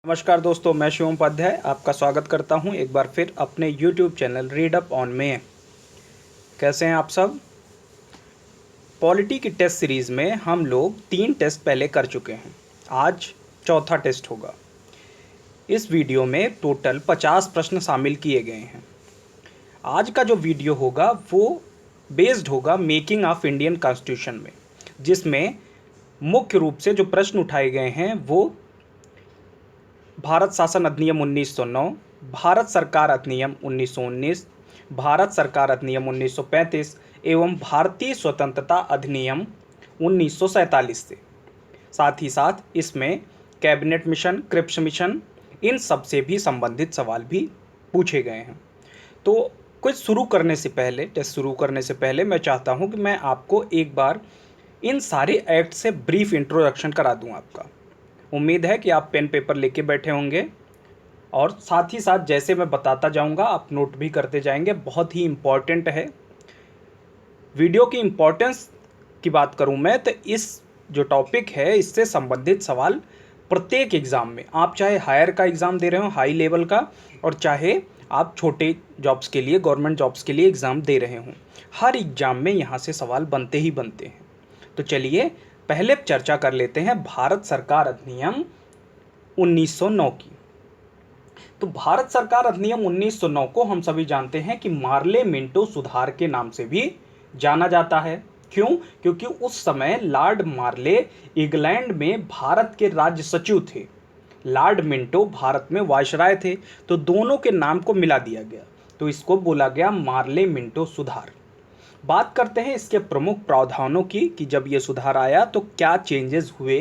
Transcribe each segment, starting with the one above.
नमस्कार दोस्तों, मैं शिवम उपाध्याय आपका स्वागत करता हूं एक बार फिर अपने YouTube channel read up on में। कैसे हैं आप सब? पॉलिटी की टेस्ट सीरीज़ में हम लोग 3 टेस्ट पहले कर चुके हैं। आज चौथा टेस्ट होगा। इस वीडियो में टोटल 50 प्रश्न शामिल किए गए हैं। आज का जो वीडियो होगा वो बेस्ड होगा मेकिंग ऑफ इंडियन कॉन्स्टिट्यूशन में, जिसमें मुख्य रूप से जो प्रश्न उठाए गए हैं वो भारत शासन अधिनियम 1909, भारत सरकार अधिनियम 1919, भारत सरकार अधिनियम 1935 एवं भारतीय स्वतंत्रता अधिनियम 1947 से। साथ ही साथ इसमें कैबिनेट मिशन, क्रिप्स मिशन, इन सब से भी संबंधित सवाल भी पूछे गए हैं। तो टेस्ट शुरू करने से पहले मैं चाहता हूं कि मैं आपको एक बार इन सारे एक्ट से ब्रीफ इंट्रोडक्शन करा दूं आपका। उम्मीद है कि आप पेन पेपर लेके बैठे होंगे और साथ ही साथ जैसे मैं बताता जाऊंगा आप नोट भी करते जाएंगे। बहुत ही इम्पॉर्टेंट है। वीडियो की इम्पोर्टेंस की बात करूं मैं तो इस जो टॉपिक है इससे संबंधित सवाल प्रत्येक एग्ज़ाम में, आप चाहे हायर का एग्ज़ाम दे रहे हो हाई लेवल का, और चाहे आप छोटे जॉब्स के लिए, गवर्नमेंट जॉब्स के लिए एग्ज़ाम दे रहे हों, हर एग्ज़ाम में यहाँ से सवाल बनते ही बनते हैं। तो चलिए पहले चर्चा कर लेते हैं भारत सरकार अधिनियम 1909 की। तो भारत सरकार अधिनियम 1909 को हम सभी जानते हैं कि मार्ले मिंटो सुधार के नाम से भी जाना जाता है। क्यों? क्योंकि उस समय लॉर्ड मार्ले इंग्लैंड में भारत के राज्य सचिव थे, लॉर्ड मिंटो भारत में वायसराय थे, तो दोनों के नाम को मिला दिया गया, तो इसको बोला गया मार्ले मिंटो सुधार। बात करते हैं इसके प्रमुख प्रावधानों की कि जब ये सुधार आया तो क्या चेंजेस हुए।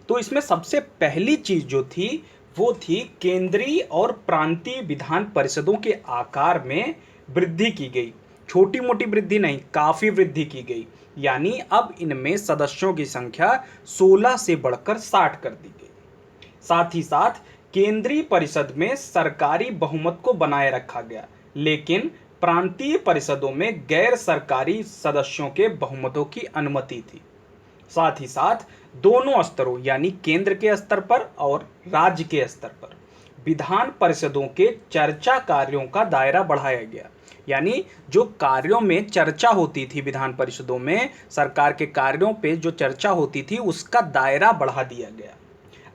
तो इसमें सबसे पहली चीज जो थी वो थी केंद्रीय और प्रांतीय विधान परिषदों के आकार में वृद्धि की गई। छोटी मोटी वृद्धि नहीं, काफी वृद्धि की गई। यानी अब इनमें सदस्यों की संख्या 16 से बढ़कर 60 कर दी गई। साथ ही साथ केंद्रीय परिषद में सरकारी बहुमत को बनाए रखा गया, लेकिन प्रांतीय परिषदों में गैर सरकारी सदस्यों के बहुमतों की अनुमति थी। साथ ही साथ दोनों स्तरों यानी केंद्र के स्तर पर और राज्य के स्तर पर विधान परिषदों के चर्चा कार्यों का दायरा बढ़ाया गया। यानी जो कार्यों में चर्चा होती थी, विधान परिषदों में सरकार के कार्यों पे जो चर्चा होती थी उसका दायरा बढ़ा दिया गया।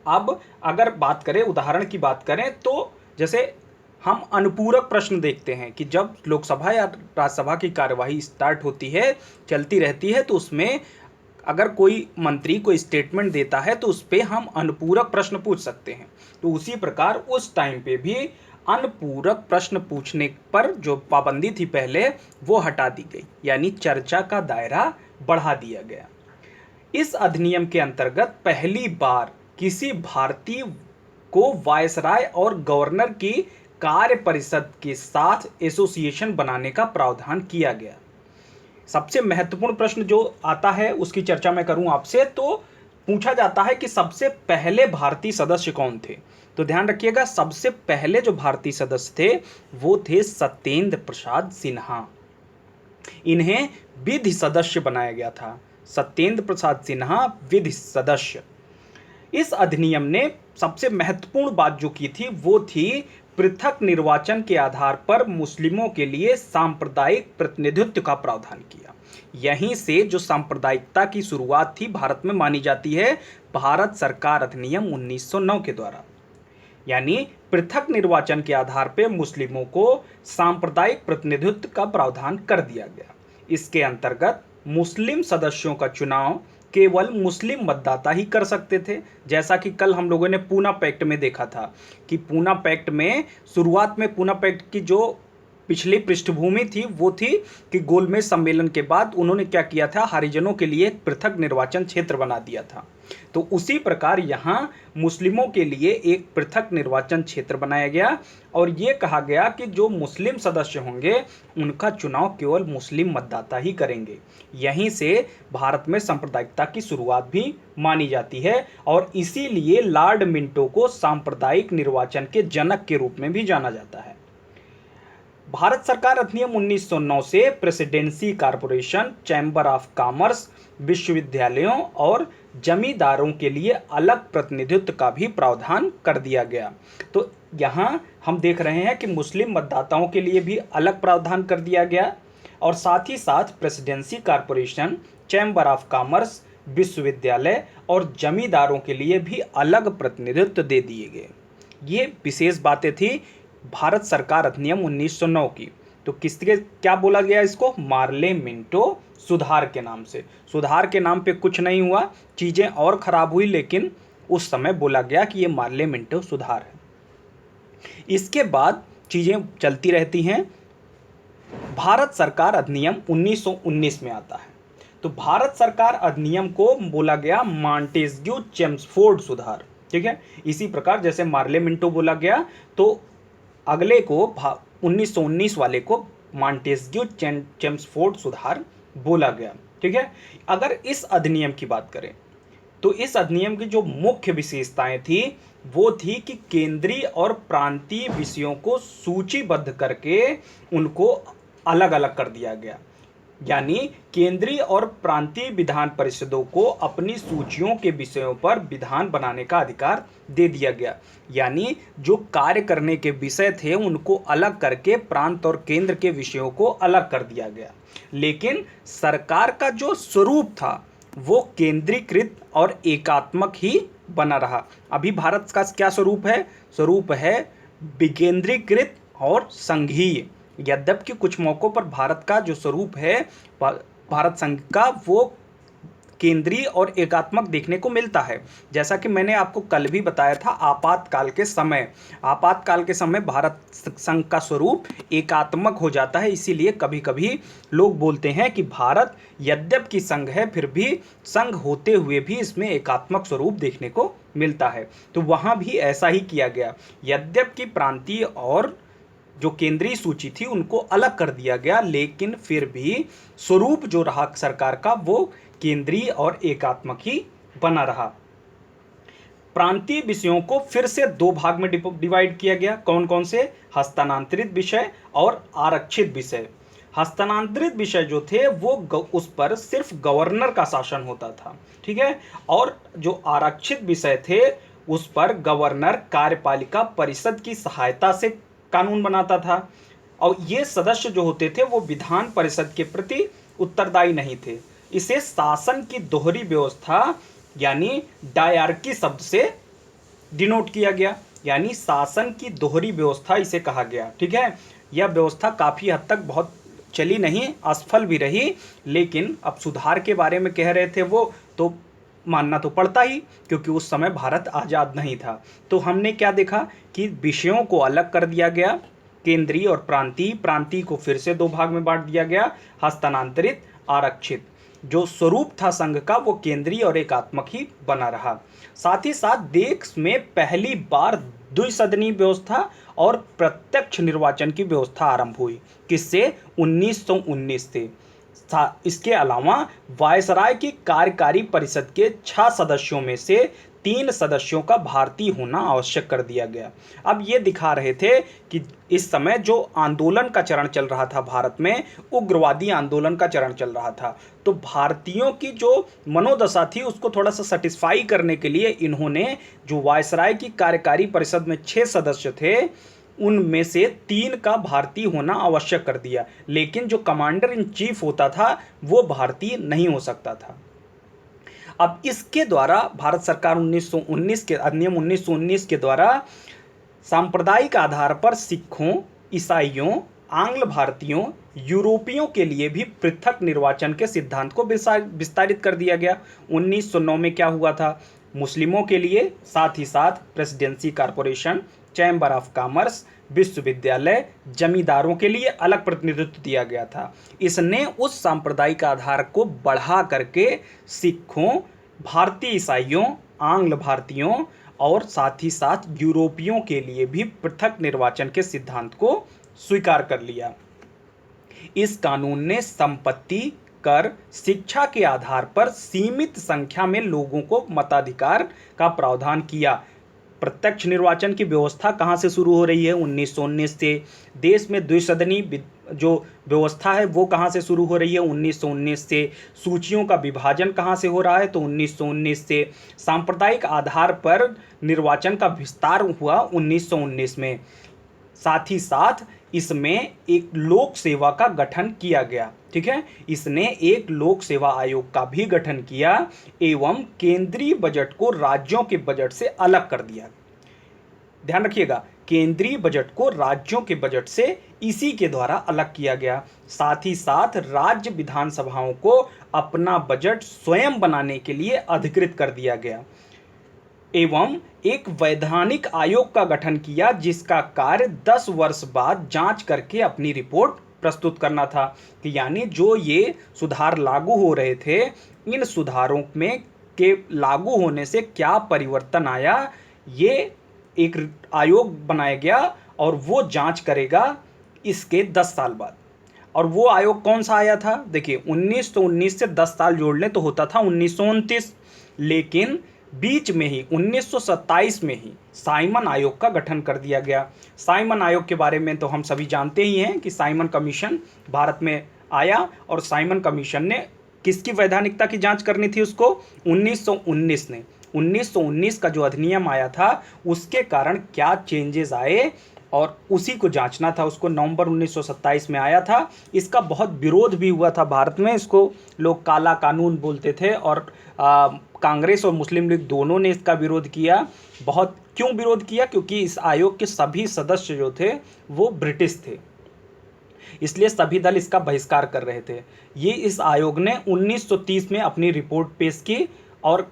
अब अगर बात करें, उदाहरण की बात करें, तो जैसे हम अनुपूरक प्रश्न देखते हैं कि जब लोकसभा या राज्यसभा की कार्यवाही स्टार्ट होती है, चलती रहती है, तो उसमें अगर कोई मंत्री कोई स्टेटमेंट देता है तो उस पर हम अनुपूरक प्रश्न पूछ सकते हैं। तो उसी प्रकार उस टाइम पे भी अनुपूरक प्रश्न पूछने पर जो पाबंदी थी पहले वो हटा दी गई, यानी चर्चा का दायरा बढ़ा दिया गया। इस अधिनियम के अंतर्गत पहली बार किसी भारतीय को वायसराय और गवर्नर की कार्य परिषद के साथ एसोसिएशन बनाने का प्रावधान किया गया। सबसे महत्वपूर्ण प्रश्न जो आता है उसकी चर्चा मैं करूं आपसे, तो पूछा जाता है कि सबसे पहले भारतीय सदस्य कौन थे। तो ध्यान रखिएगा, सबसे पहले जो भारतीय सदस्य थे वो थे सत्येंद्र प्रसाद सिन्हा। इन्हें विधि सदस्य बनाया गया था। सत्येंद्र प्रसाद सिन्हा विधि सदस्य। इस अधिनियम ने सबसे महत्वपूर्ण बात जो की थी वो थी पृथक निर्वाचन के आधार पर मुस्लिमों के लिए सांप्रदायिक प्रतिनिधित्व का प्रावधान किया। यहीं से जो सांप्रदायिकता की शुरुआत थी भारत में मानी जाती है भारत सरकार अधिनियम 1909 के द्वारा। यानी पृथक निर्वाचन के आधार पर मुस्लिमों को सांप्रदायिक प्रतिनिधित्व का प्रावधान कर दिया गया। इसके अंतर्गत मुस्लिम सदस्यों का चुनाव केवल मुस्लिम मतदाता ही कर सकते थे। जैसा कि कल हम लोगों ने पूना पैक्ट में देखा था कि पूना पैक्ट में शुरुआत में पूना पैक्ट की जो पिछली पृष्ठभूमि थी वो थी कि गोलमेज सम्मेलन के बाद उन्होंने क्या किया था, हरिजनों के लिए एक पृथक निर्वाचन क्षेत्र बना दिया था। तो उसी प्रकार यहाँ मुस्लिमों के लिए एक पृथक निर्वाचन क्षेत्र बनाया गया और ये कहा गया कि जो मुस्लिम सदस्य होंगे उनका चुनाव केवल मुस्लिम मतदाता ही करेंगे। यहीं से भारत में सांप्रदायिकता की शुरुआत भी मानी जाती है और इसीलिए लॉर्ड मिंटो को सांप्रदायिक निर्वाचन के जनक के रूप में भी जाना जाता है। भारत सरकार अधिनियम 1909 से presidency corporation, chamber of commerce, विश्वविद्यालयों और जमींदारों के लिए अलग प्रतिनिधित्व का भी प्रावधान कर दिया गया। तो यहाँ हम देख रहे हैं कि मुस्लिम मतदाताओं के लिए भी अलग प्रावधान कर दिया गया और साथ ही साथ presidency corporation, chamber of commerce, विश्वविद्यालय और जमींदारों के लिए भी अलग प्रतिनिधित्व दे दिए गए। ये विशेष बातें थी भारत सरकार अधिनियम 1909 की। तो किसके क्या बोला गया इसको? मार्ले मिंटो सुधार के नाम से। सुधार के नाम पे कुछ नहीं हुआ, चीज़ें और ख़राब हुई, लेकिन उस समय बोला गया कि ये मार्ले मिंटो सुधार है। इसके बाद चीज़ें चलती रहती हैं। भारत सरकार अधिनियम 1919 में आता है। तो भारत सरकार अधिनियम को बोला गया मॉन्टेस्क्यू चेम्सफोर्ड सुधार। ठीक है, इसी प्रकार जैसे मार्ले मिंटो बोला गया, तो अगले को 1919 वाले को मॉन्टेस्क्यू चेम्सफोर्ड सुधार बोला गया। ठीक है, अगर इस अधिनियम की बात करें तो इस अधिनियम की जो मुख्य विशेषताएं थी वो थी कि केंद्रीय और प्रांतीय विषयों को सूचीबद्ध करके उनको अलग अलग कर दिया गया। यानी केंद्रीय और प्रांतीय विधान परिषदों को अपनी सूचियों के विषयों पर विधान बनाने का अधिकार दे दिया गया। यानी जो कार्य करने के विषय थे उनको अलग करके प्रांत और केंद्र के विषयों को अलग कर दिया गया। लेकिन सरकार का जो स्वरूप था वो केंद्रीकृत और एकात्मक ही बना रहा। अभी भारत का क्या स्वरूप है? स्वरूप है विकेंद्रीकृत और संघीय। यद्यपि कुछ मौकों पर भारत का जो स्वरूप है भारत संघ का वो केंद्रीय और एकात्मक देखने को मिलता है। जैसा कि मैंने आपको कल भी बताया था, आपातकाल के समय भारत संघ का स्वरूप एकात्मक हो जाता है। इसीलिए कभी कभी लोग बोलते हैं कि भारत यद्यपि संघ है फिर भी संघ होते हुए भी इसमें एकात्मक स्वरूप देखने को मिलता है। तो वहाँ भी ऐसा ही किया गया। यद्यपि प्रांतीय और जो केंद्रीय सूची थी उनको अलग कर दिया गया, लेकिन फिर भी स्वरूप जो रहा सरकार का वो केंद्रीय और एकात्मक ही बना रहा। प्रांतीय विषयों को फिर से दो भाग में डिवाइड किया गया। कौन कौन से? हस्तांतरित विषय और आरक्षित विषय। हस्तांतरित विषय जो थे वो उस पर सिर्फ गवर्नर का शासन होता था। ठीक है, और जो आरक्षित विषय थे उस पर गवर्नर कार्यपालिका परिषद की सहायता से कानून बनाता था और ये सदस्य जो होते थे वो विधान परिषद के प्रति उत्तरदायी नहीं थे। इसे शासन की दोहरी व्यवस्था यानी डायरकी शब्द से डिनोट किया गया। यानी शासन की दोहरी व्यवस्था इसे कहा गया। ठीक है, यह व्यवस्था काफ़ी हद तक बहुत चली नहीं, असफल भी रही, लेकिन अब सुधार के बारे में कह रहे थे वो तो मानना तो पड़ता ही, क्योंकि उस समय भारत आज़ाद नहीं था। तो हमने क्या देखा कि विषयों को अलग कर दिया गया, केंद्रीय और प्रांतीय को फिर से दो भाग में बांट दिया गया, हस्तांतरित, आरक्षित। जो स्वरूप था संघ का वो केंद्रीय और एकात्मक ही बना रहा। साथ ही साथ देश में पहली बार द्विसदनीय व्यवस्था और प्रत्यक्ष निर्वाचन की व्यवस्था आरंभ हुई। किससे? 1919 से। इसके अलावा वायसराय की कार्यकारी परिषद के 6 सदस्यों में से 3 सदस्यों का भारतीय होना आवश्यक कर दिया गया। अब ये दिखा रहे थे कि इस समय जो आंदोलन का चरण चल रहा था भारत में, उग्रवादी आंदोलन का चरण चल रहा था, तो भारतीयों की जो मनोदशा थी उसको थोड़ा सा सेटिस्फाई करने के लिए इन्होंने जो वायसराय की कार्यकारी परिषद में 6 सदस्य थे उनमें से 3 का भारतीय होना आवश्यक कर दिया। लेकिन जो कमांडर इन चीफ होता था वो भारतीय नहीं हो सकता था। अब इसके द्वारा भारत सरकार 1919 के अधिनियम 1919 के द्वारा सांप्रदायिक आधार पर सिखों, ईसाइयों, आंग्ल भारतीयों, यूरोपियों के लिए भी पृथक निर्वाचन के सिद्धांत को विस्तारित कर दिया गया। 1909 में क्या हुआ था? मुस्लिमों के लिए साथ ही साथ presidency corporation, chamber of commerce, विश्वविद्यालय, जमींदारों के लिए अलग प्रतिनिधित्व दिया गया था। इसने उस सांप्रदायिक आधार को बढ़ा करके सिखों, भारतीय ईसाइयों, आंग्ल भारतीयों और साथ ही साथ यूरोपियों के लिए भी पृथक निर्वाचन के सिद्धांत को स्वीकार कर लिया। इस कानून ने संपत्ति कर, शिक्षा के आधार पर सीमित संख्या में लोगों को मताधिकार का प्रावधान किया। प्रत्यक्ष निर्वाचन की व्यवस्था कहाँ से शुरू हो रही है? 1919 से। देश में द्विसदनी जो व्यवस्था है वो कहाँ से शुरू हो रही है? 1919 से। सूचियों का विभाजन कहाँ से हो रहा है? तो 1919 से। सांप्रदायिक आधार पर निर्वाचन का विस्तार हुआ 1919 में। साथ ही साथ इसमें एक लोक सेवा का गठन किया गया। ठीक है, इसने एक लोक सेवा आयोग का भी गठन किया एवं केंद्रीय बजट को राज्यों के बजट से अलग कर दिया। ध्यान रखिएगा, केंद्रीय बजट को राज्यों के बजट से इसी के द्वारा अलग किया गया। साथ ही साथ राज्य विधानसभाओं को अपना बजट स्वयं बनाने के लिए अधिकृत कर दिया गया एवं एक वैधानिक आयोग का गठन किया जिसका कार्य 10 वर्ष बाद जांच करके अपनी रिपोर्ट प्रस्तुत करना था। कि यानी जो ये सुधार लागू हो रहे थे, इन सुधारों में के लागू होने से क्या परिवर्तन आया, ये एक आयोग बनाया गया और वो जांच करेगा इसके 10 साल बाद। और वो आयोग कौन सा आया था? देखिए, 1919 से 10 साल जोड़ लें तो होता था 1929, लेकिन बीच में ही 1927 में ही साइमन आयोग का गठन कर दिया गया। साइमन आयोग के बारे में तो हम सभी जानते ही हैं कि साइमन कमीशन भारत में आया और साइमन कमीशन ने किसकी वैधानिकता की जांच करनी थी उसको? 1919 ने। 1919 का जो अधिनियम आया था उसके कारण क्या चेंजेस आए और उसी को जांचना था उसको। नवंबर 1927 में आया था। इसका बहुत विरोध भी हुआ था भारत में, इसको लोग काला कानून बोलते थे और कांग्रेस और मुस्लिम लीग दोनों ने इसका विरोध किया। बहुत क्यों विरोध किया? क्योंकि इस आयोग के सभी सदस्य जो थे वो ब्रिटिश थे, इसलिए सभी दल इसका बहिष्कार कर रहे थे। ये इस आयोग ने 1930 में अपनी रिपोर्ट पेश की और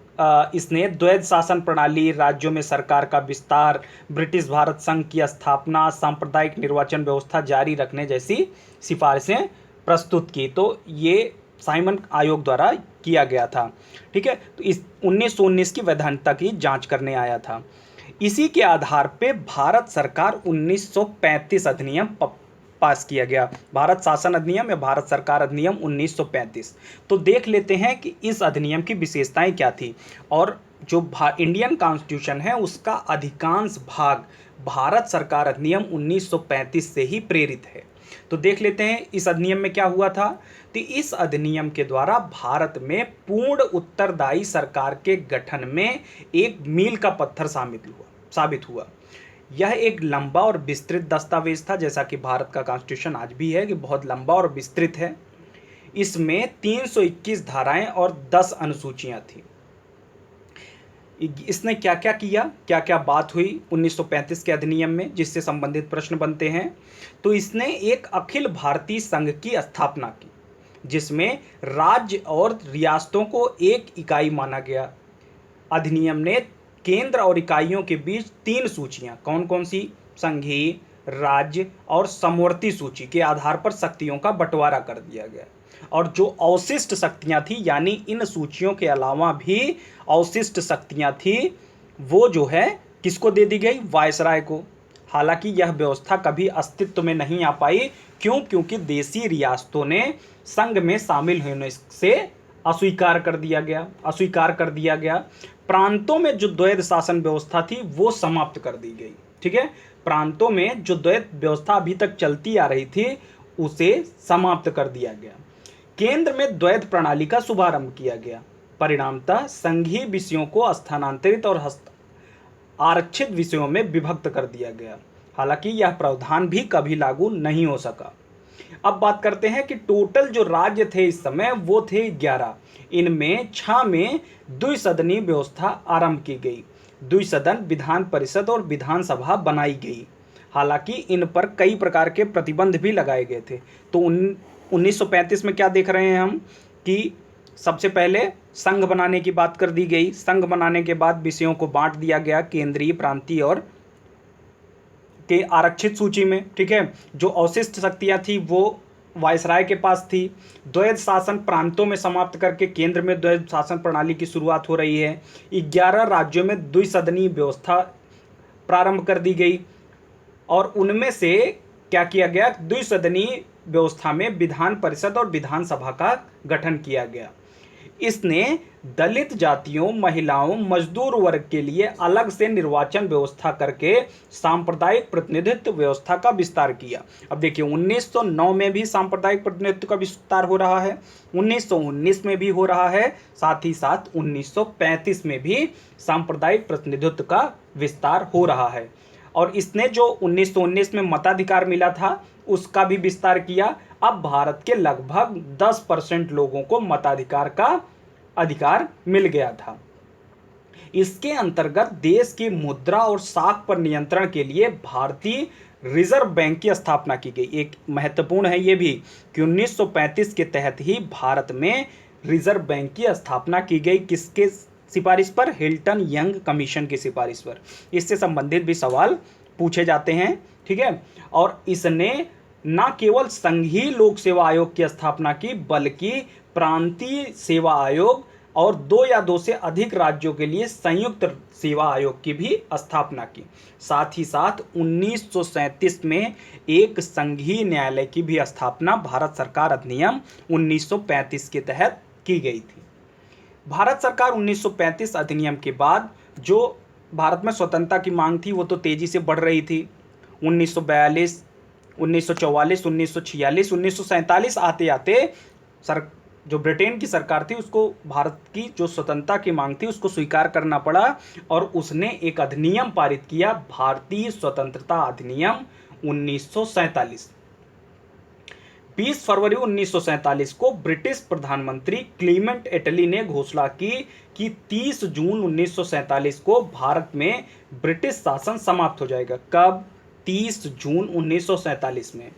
इसने द्वैध शासन प्रणाली, राज्यों में सरकार का विस्तार, ब्रिटिश भारत संघ की स्थापना, सांप्रदायिक निर्वाचन व्यवस्था जारी रखने जैसी सिफारिशें प्रस्तुत की। तो ये साइमन आयोग द्वारा किया गया था। ठीक है, तो इस 1919 की वैधानिकता की जांच करने आया था। इसी के आधार पे भारत सरकार 1935 अधिनियम पास किया गया, भारत शासन अधिनियम या भारत सरकार अधिनियम 1935। तो देख लेते हैं कि इस अधिनियम की विशेषताएं क्या थी। और जो इंडियन कॉन्स्टिट्यूशन है उसका अधिकांश भाग भारत सरकार अधिनियम 1935 से ही प्रेरित है। तो देख लेते हैं इस अधिनियम में क्या हुआ था। तो इस अधिनियम के द्वारा भारत में पूर्ण उत्तरदायी सरकार के गठन में एक मील का पत्थर साबित हुआ। यह एक लंबा और विस्तृत दस्तावेज था, जैसा कि भारत का कॉन्स्टिट्यूशन आज भी है कि बहुत लंबा और विस्तृत है। इसमें 321 धाराएं और 10 अनुसूचियां थी। इसने क्या क्या किया, क्या क्या बात हुई 1935 के अधिनियम में जिससे संबंधित प्रश्न बनते हैं। तो इसने एक अखिल भारतीय संघ की स्थापना की जिसमें राज्य और रियासतों को एक इकाई माना गया। अधिनियम ने केंद्र और इकाइयों के बीच 3 सूचियां, कौन कौन सी? संघीय, राज्य और समवर्ती सूची के आधार पर शक्तियों का बंटवारा कर दिया गया। और जो अवशिष्ट शक्तियां थी, यानी इन सूचियों के अलावा भी अवशिष्ट शक्तियां थी, वो जो है किसको दे दी गई? वायसराय को। हालांकि यह व्यवस्था कभी अस्तित्व में नहीं आ पाई। क्यों? क्योंकि देशी रियासतों ने संघ में शामिल होने से अस्वीकार कर दिया गया। प्रांतों में जो द्वैध शासन व्यवस्था थी वो समाप्त कर दी गई। ठीक है, प्रांतों में जो द्वैध व्यवस्था अभी तक चलती आ रही थी उसे समाप्त कर दिया गया। केंद्र में द्वैध प्रणाली का शुभारंभ किया गया। परिणामतः संघीय विषयों को स्थानांतरित और आरक्षित विषयों में विभक्त कर दिया गया। हालांकि यह प्रावधान भी कभी लागू नहीं हो सका। अब बात करते हैं कि टोटल जो राज्य थे इस समय वो थे 11। इनमें 6 में द्विसदनीय व्यवस्था आरंभ की गई। द्विसदन विधान परिषद और विधानसभा बनाई गई। हालांकि इन पर कई प्रकार के प्रतिबंध भी लगाए गए थे। तो 1935 में क्या देख रहे हैं हम कि सबसे पहले संघ बनाने की बात कर दी गई। संघ बनाने के बाद विषयों को बांट दिया गया केंद्रीय, प्रांतीय और के आरक्षित सूची में। ठीक है, जो अवशिष्ट शक्तियां थी वो वायसराय के पास थी। द्वैध शासन प्रांतों में समाप्त करके केंद्र में द्वैध शासन प्रणाली की शुरुआत हो रही है। 11 राज्यों में द्विसदनीय व्यवस्था प्रारंभ कर दी गई और उनमें से क्या किया गया? द्विसदनीय व्यवस्था में विधान परिषद और विधानसभा का गठन किया गया। इसने दलित जातियों, महिलाओं, मजदूर वर्ग के लिए अलग से निर्वाचन व्यवस्था करके सांप्रदायिक प्रतिनिधित्व व्यवस्था का विस्तार किया। अब देखिए 1909 में भी सांप्रदायिक प्रतिनिधित्व का विस्तार हो रहा है, 1919 में भी हो रहा है, साथ ही साथ 1935 में भी सांप्रदायिक प्रतिनिधित्व का विस्तार हो रहा है। और इसने जो 1919 में मताधिकार मिला था उसका भी विस्तार किया। अब भारत के लगभग 10% लोगों को मताधिकार का अधिकार मिल गया था। इसके अंतर्गत देश की मुद्रा और साख पर नियंत्रण के लिए भारतीय रिजर्व बैंक की स्थापना की गई। एक महत्वपूर्ण है ये भी कि 1935 के तहत ही भारत में रिजर्व बैंक की स्थापना की गई। किसके सिफारिश पर? हिल्टन यंग कमीशन की सिफारिश पर। इससे संबंधित भी सवाल पूछे जाते हैं, ठीक है। और इसने न केवल संघीय लोक सेवा आयोग की स्थापना की बल्कि प्रांतीय सेवा आयोग और 2 या 2 से अधिक राज्यों के लिए संयुक्त सेवा आयोग की भी स्थापना की। साथ ही साथ 1937 में एक संघीय न्यायालय की भी स्थापना भारत सरकार अधिनियम 1935 के तहत की गई थी। भारत सरकार 1935 अधिनियम के बाद जो भारत में स्वतंत्रता की मांग थी वो तो तेजी से बढ़ रही थी। 1942, 1944, 1946, 1947 आते आते जो ब्रिटेन की सरकार थी उसको भारत की जो स्वतंत्रता की मांग थी उसको स्वीकार करना पड़ा और उसने एक अधिनियम पारित किया, भारतीय स्वतंत्रता अधिनियम 1947। 20 फरवरी 1947 को ब्रिटिश प्रधानमंत्री क्लीमेंट एटली ने घोषणा की कि 30 जून 1947 को भारत में ब्रिटिश शासन समाप्त हो जाएगा। कब? 30 जून 1947 में।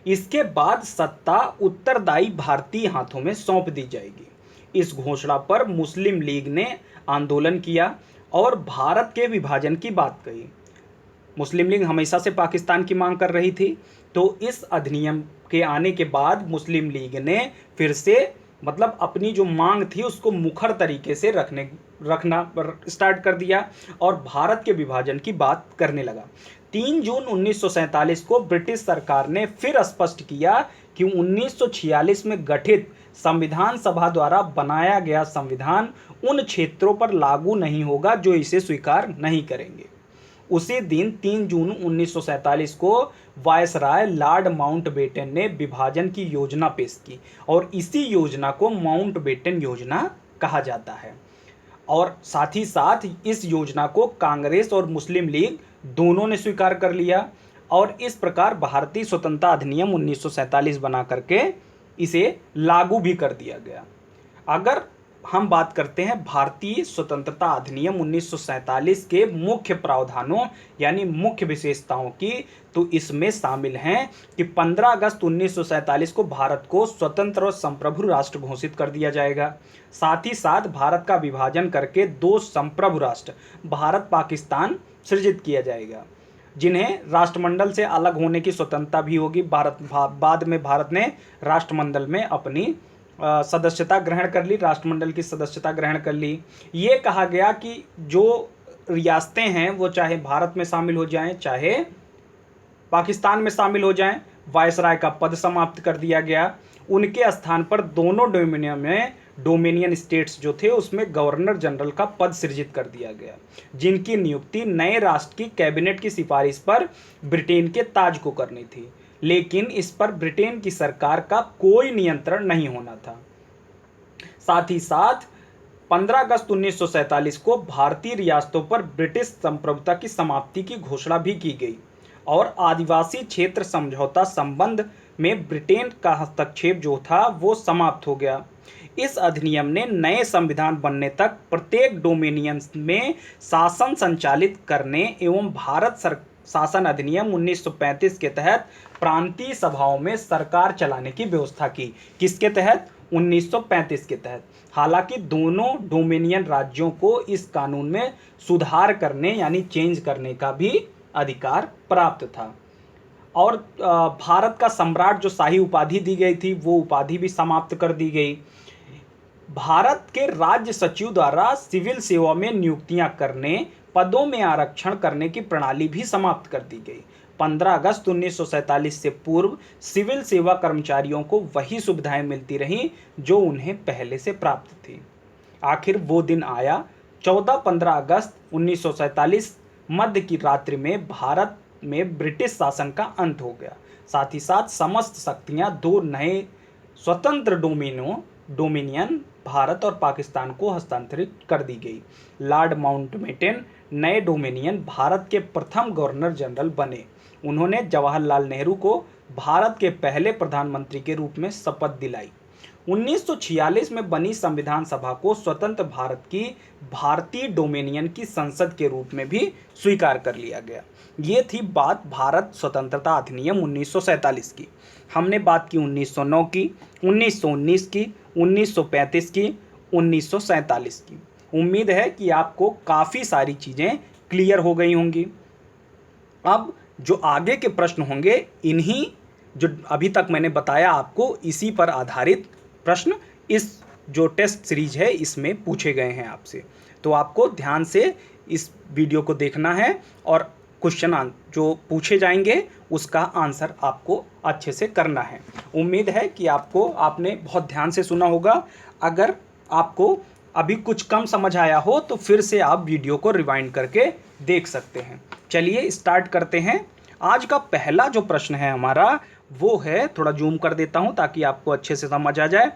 इसके बाद सत्ता उत्तरदायी भारतीय हाथों में सौंप दी जाएगी। इस घोषणा पर मुस्लिम लीग ने आंदोलन किया और भारत के विभाजन की बात कही। मुस्लिम लीग हमेशा से पाकिस्तान की मांग कर रही थी, तो इस अधिनियम के आने के बाद मुस्लिम लीग ने फिर से अपनी जो मांग थी उसको मुखर तरीके से रखना स्टार्ट कर दिया और भारत के विभाजन की बात करने लगा। 3 जून 1947 को ब्रिटिश सरकार ने फिर स्पष्ट किया कि 1946 में गठित संविधान सभा द्वारा बनाया गया संविधान उन क्षेत्रों पर लागू नहीं होगा जो इसे स्वीकार नहीं करेंगे। उसी दिन 3 जून 1947 को वायसराय लॉर्ड माउंटबेटन ने विभाजन की योजना पेश की और इसी योजना को माउंटबेटन योजना कहा जाता है। और साथ ही साथ इस योजना को कांग्रेस और मुस्लिम लीग दोनों ने स्वीकार कर लिया और इस प्रकार भारतीय स्वतंत्रता अधिनियम 1947 बना करके इसे लागू भी कर दिया गया। अगर हम बात करते हैं भारतीय स्वतंत्रता अधिनियम 1947 के मुख्य प्रावधानों यानी मुख्य विशेषताओं की, तो इसमें शामिल हैं कि 15 अगस्त 1947 को भारत को स्वतंत्र और संप्रभु राष्ट्र घोषित कर दिया जाएगा। साथ ही साथ भारत का विभाजन करके 2 संप्रभु राष्ट्र भारत पाकिस्तान सृजित किया जाएगा, जिन्हें राष्ट्रमंडल से अलग होने की स्वतंत्रता भी होगी। बाद में भारत ने राष्ट्रमंडल में अपनी सदस्यता ग्रहण कर ली, राष्ट्रमंडल की सदस्यता ग्रहण कर ली। ये कहा गया कि जो रियासतें हैं वो चाहे भारत में शामिल हो जाएं चाहे पाकिस्तान में शामिल हो जाएं, वायसराय का पद समाप्त कर दिया गया। उनके स्थान पर दोनों डोमिनियन स्टेट्स जो थे उसमें गवर्नर जनरल का पद सृजित कर दिया गया, जिनकी नियुक्ति नए राष्ट्र की कैबिनेट की सिफारिश पर ब्रिटेन के ताज को करनी थी, लेकिन इस पर ब्रिटेन की सरकार का कोई नियंत्रण नहीं होना था। साथ ही साथ 15 अगस्त 1947 को भारतीय रियासतों पर ब्रिटिश संप्रभुता की समाप्ति की घोषणा भी की गई और आदिवासी क्षेत्र समझौता संबंध में ब्रिटेन का हस्तक्षेप जो था वो समाप्त हो गया। इस अधिनियम ने नए संविधान बनने तक प्रत्येक डोमिनियन में शासन संचालित करने एवं भारत शासन अधिनियम 1935 के तहत प्रांतीय सभाओं में सरकार चलाने की व्यवस्था की। किसके तहत? 1935 के तहत। हालांकि दोनों डोमिनियन राज्यों को इस कानून में सुधार करने यानी चेंज करने का भी अधिकार प्राप्त था। और भारत का सम्राट जो शाही उपाधि दी गई थी वो उपाधि भी समाप्त कर दी गई। भारत के राज्य सचिव द्वारा सिविल सेवा में नियुक्तियां करने, पदों में आरक्षण करने की प्रणाली भी समाप्त कर दी गई। 15 अगस्त 1947 से पूर्व सिविल सेवा कर्मचारियों को वही सुविधाएं मिलती रहीं जो उन्हें पहले से प्राप्त थी। आखिर वो दिन आया 14-15 अगस्त 1947 मध्य की रात्रि में भारत में ब्रिटिश शासन का अंत हो गया। साथ ही साथ समस्त शक्तियां दो नए स्वतंत्र डोमिनियन भारत और पाकिस्तान को हस्तांतरित कर दी गई। लॉर्ड माउंटबेटन नए डोमिनियन भारत के प्रथम गवर्नर जनरल बने। उन्होंने जवाहरलाल नेहरू को भारत के पहले प्रधानमंत्री के रूप में शपथ दिलाई। 1946 में बनी संविधान सभा को स्वतंत्र भारत की भारतीय डोमिनियन की संसद के रूप में भी स्वीकार कर लिया गया। ये थी बात भारत स्वतंत्रता अधिनियम 1947 की। हमने बात की 1909 की, 1919 की, 1935 की, 1947 की। उम्मीद है कि आपको काफ़ी सारी चीज़ें क्लियर हो गई होंगी। अब जो आगे के प्रश्न होंगे, इन्हीं जो अभी तक मैंने बताया आपको, इसी पर आधारित प्रश्न इस जो टेस्ट सीरीज है इसमें पूछे गए हैं आपसे। तो आपको ध्यान से इस वीडियो को देखना है और क्वेश्चन जो पूछे जाएंगे उसका आंसर आपको अच्छे से करना है। उम्मीद है कि आपने बहुत ध्यान से सुना होगा। अगर आपको अभी कुछ कम समझ आया हो तो फिर से आप वीडियो को रिवाइंड करके देख सकते हैं। चलिए स्टार्ट करते हैं। आज का पहला जो प्रश्न है हमारा वो है, थोड़ा जूम कर देता हूं ताकि आपको अच्छे से समझ आ जाए।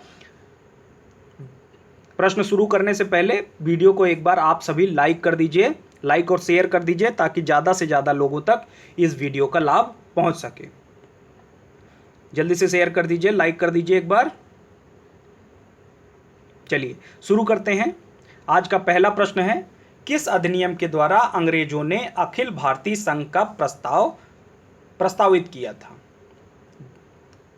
प्रश्न शुरू करने से पहले वीडियो को एक बार आप सभी लाइक कर दीजिए, लाइक और शेयर कर दीजिए ताकि ज़्यादा से ज़्यादा लोगों तक इस वीडियो का लाभ पहुंच सके। जल्दी से शेयर कर दीजिए, लाइक कर दीजिए एक बार। चलिए शुरू करते हैं। आज का पहला प्रश्न है, किस अधिनियम के द्वारा अंग्रेजों ने अखिल भारतीय संघ का प्रस्तावित किया था?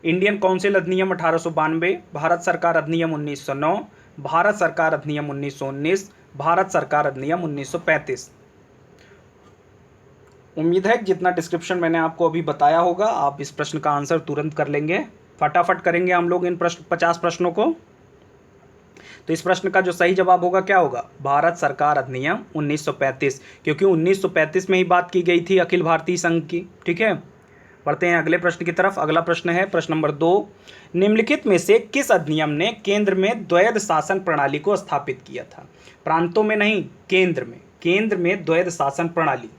इंडियन काउंसिल अधिनियम 1892, भारत सरकार अधिनियम 1909, भारत सरकार अधिनियम 1919, भारत सरकार अधिनियम 1935। उम्मीद है कि जितना डिस्क्रिप्शन मैंने आपको अभी बताया होगा आप इस प्रश्न का आंसर तुरंत कर लेंगे। फटाफट करेंगे हम लोग इन 50 प्रश्नों को। तो इस प्रश्न का जो सही जवाब होगा क्या होगा? भारत सरकार अधिनियम 1935, क्योंकि 1935 में ही बात की गई थी अखिल भारतीय संघ की। ठीक है, बढ़ते हैं अगले प्रश्न की तरफ। अगला प्रश्न है प्रश्न नंबर 2, निम्नलिखित में से किस अधिनियम ने केंद्र में द्वैध शासन प्रणाली को स्थापित किया था? प्रांतों में नहीं, केंद्र में द्वैध शासन प्रणाली।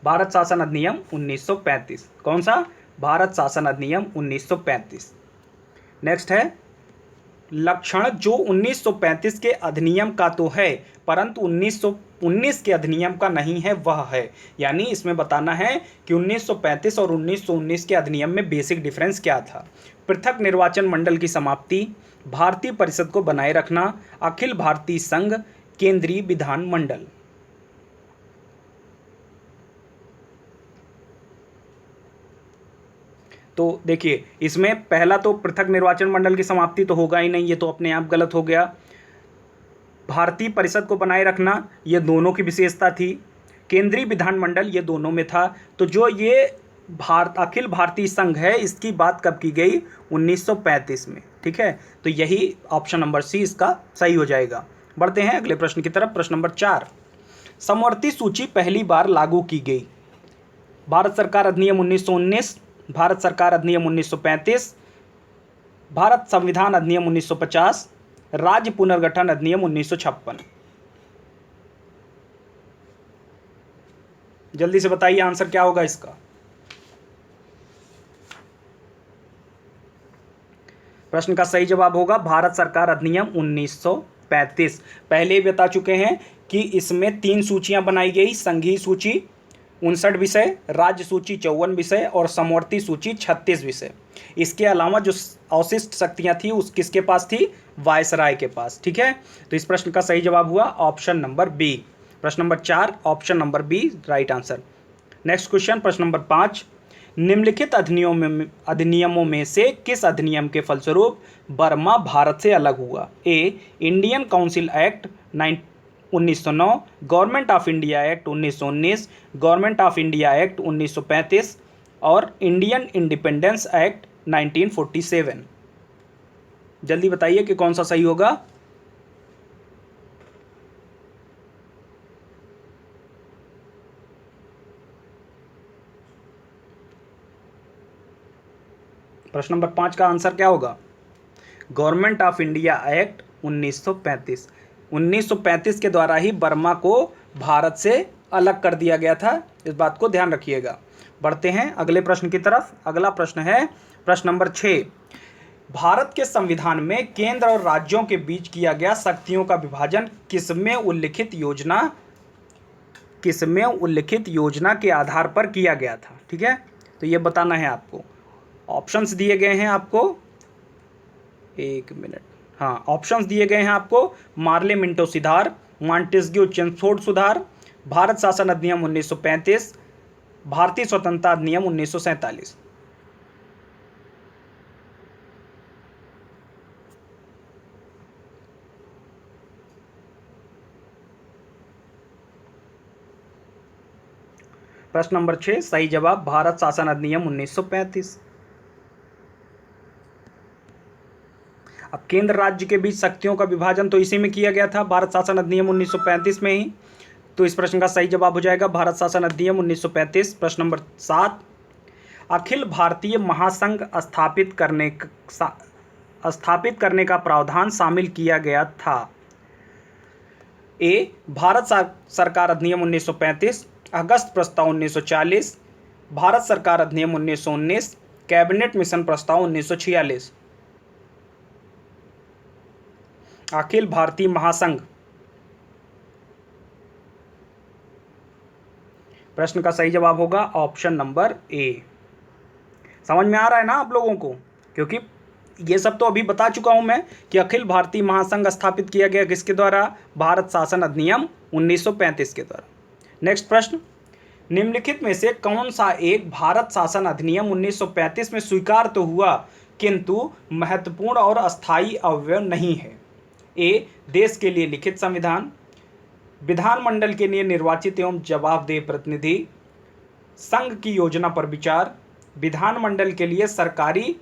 भारत शासन अधिनियम 1935। कौन सा? भारत शासन अधिनियम 1935। नेक्स्ट है, लक्षण जो 1935 के अधिनियम का तो है परंतु 1919 के अधिनियम का नहीं है वह है। यानी इसमें बताना है कि 1935 और 1919 के अधिनियम में बेसिक डिफरेंस क्या था। पृथक निर्वाचन मंडल की समाप्ति, भारतीय परिषद को बनाए रखना, अखिल भारतीय संघ, केंद्रीय विधान मंडल। तो देखिए, इसमें पहला तो पृथक निर्वाचन मंडल की समाप्ति तो होगा ही नहीं, ये तो अपने आप गलत हो गया। भारतीय परिषद को बनाए रखना, ये दोनों की विशेषता थी। केंद्रीय विधानमंडल, ये दोनों में था। तो जो ये अखिल भारतीय संघ है इसकी बात कब की गई? 1935 में। ठीक है, तो यही ऑप्शन नंबर सी इसका सही हो जाएगा। बढ़ते हैं अगले प्रश्न की तरफ। प्रश्न नंबर 4, समवर्ती सूची पहली बार लागू की गई? भारत सरकार अधिनियम 1919, भारत सरकार अधिनियम 1935, भारत संविधान अधिनियम 1950, राज्य पुनर्गठन अधिनियम 1956। जल्दी से बताइए आंसर क्या होगा इसका। प्रश्न का सही जवाब होगा भारत सरकार अधिनियम 1935। पहले ही बता चुके हैं कि इसमें 3 सूचियां बनाई गई, संघीय सूची 59 विषय, राज्य सूची 54 विषय और समवर्ती सूची 36 विषय। इसके अलावा जो अवशिष्ट शक्तियां थी उस किसके पास थी? वायसराय के पास। ठीक है, तो इस प्रश्न का सही जवाब हुआ ऑप्शन नंबर बी। प्रश्न नंबर 4 option number B right answer. Next question प्रश्न नंबर 5, निम्नलिखित अधिनियमों में से किस अधिनियम के फलस्वरूप बर्मा भारत से अलग हुआ? A, Indian council act 1909, government of India act 1919, government of India act 1935 और इंडियन इंडिपेंडेंस एक्ट 1947। जल्दी बताइए कि कौन सा सही होगा। प्रश्न नंबर 5 का आंसर क्या होगा? Government of India act 1935। 1935 के द्वारा ही बर्मा को भारत से अलग कर दिया गया था, इस बात को ध्यान रखिएगा। बढ़ते हैं अगले प्रश्न की तरफ। अगला प्रश्न है प्रश्न नंबर 6। भारत के संविधान में केंद्र और राज्यों के बीच किया गया शक्तियों का विभाजन किसमें उल्लिखित योजना के आधार पर किया गया था? ठीक है, तो ये बताना है आपको। ऑप्शंस दिए गए हैं आपको, एक मिनट, हाँ, ऑप्शंस दिए गए हैं आपको। मार्ले मिंटो सुधार, मॉन्टेस्क्यू चेम्सफोर्ड सुधार, भारत शासन अधिनियम 1935, भारतीय स्वतंत्रता अधिनियम 1947। प्रश्न नंबर 6 सही जवाब भारत शासन अधिनियम 1935। अब केंद्र राज्य के बीच शक्तियों का विभाजन तो इसी में किया गया था, भारत शासन अधिनियम 1935 में ही। तो इस प्रश्न का सही जवाब हो जाएगा भारत शासन अधिनियम 1935। प्रश्न नंबर 7। अखिल भारतीय महासंघ स्थापित करने का प्रावधान शामिल किया गया था। ए, भारत सरकार अधिनियम 1935, अगस्त प्रस्ताव 1940, भारत सरकार अधिनियम 1919, कैबिनेट मिशन प्रस्ताव 1946। अखिल भारतीय महासंघ, प्रश्न का सही जवाब होगा ऑप्शन नंबर ए। समझ में आ रहा है ना आप लोगों को? क्योंकि ये सब तो अभी बता चुका हूं मैं कि अखिल भारतीय महासंघ स्थापित किया गया किसके द्वारा? भारत शासन अधिनियम 1935 के द्वारा। नेक्स्ट प्रश्न, निम्नलिखित में से कौन सा एक भारत शासन अधिनियम 1935 में स्वीकार तो हुआ किंतु महत्वपूर्ण और अस्थायी अवयव नहीं है? ए, देश के लिए लिखित संविधान, विधानमंडल के लिए निर्वाचित एवं जवाबदेह प्रतिनिधि, संघ की योजना पर विचार, विधानमंडल के लिए सरकारी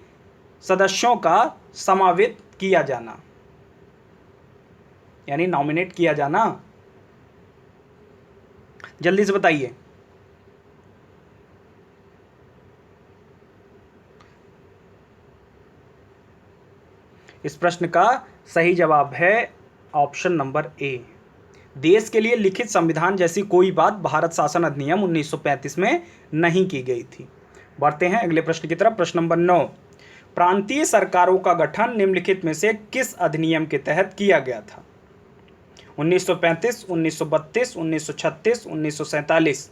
सदस्यों का समावित किया जाना, यानी नॉमिनेट किया जाना। जल्दी से बताइए। इस प्रश्न का सही जवाब है ऑप्शन नंबर ए। देश के लिए लिखित संविधान जैसी कोई बात भारत शासन अधिनियम 1935 में नहीं की गई थी। बढ़ते हैं अगले प्रश्न की तरफ। प्रश्न नंबर 9। प्रांतीय सरकारों का गठन निम्नलिखित में से किस अधिनियम के तहत किया गया था? 1935, 1932, 1936, 1947।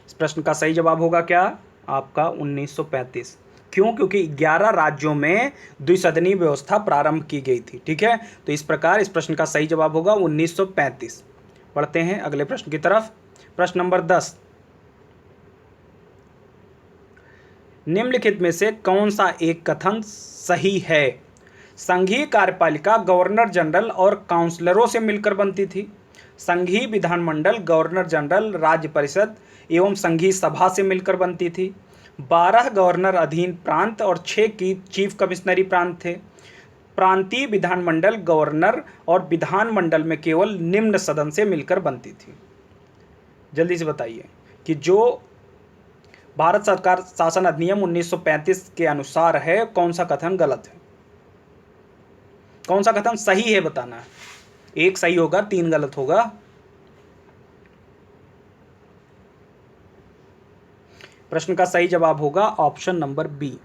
इस प्रश्न का सही जवाब होगा क्या आपका? 1935। क्यों? क्योंकि 11 राज्यों में द्विसदनीय व्यवस्था प्रारंभ की गई थी। ठीक है, तो इस प्रकार इस प्रश्न का सही जवाब होगा 1935। बढ़ते हैं अगले प्रश्न की तरफ। प्रश्न नंबर 10। निम्नलिखित में से कौन सा एक कथन सही है? संघीय कार्यपालिका गवर्नर जनरल और काउंसलरों से मिलकर बनती थी। संघीय विधानमंडल गवर्नर जनरल, राज्य परिषद एवं संघीय सभा से मिलकर बनती थी। 12 गवर्नर अधीन प्रांत और 6 की चीफ कमिश्नरी प्रांत थे। प्रांतीय विधानमंडल गवर्नर और विधानमंडल में केवल निम्न सदन से मिलकर बनती थी। जल्दी से बताइए कि जो भारत सरकार शासन अधिनियम 1935 के अनुसार है, कौन सा कथन गलत है, कौन सा कथन सही है, बताना है। एक सही होगा, 3 गलत होगा। प्रश्न का सही जवाब होगा ऑप्शन नंबर बी,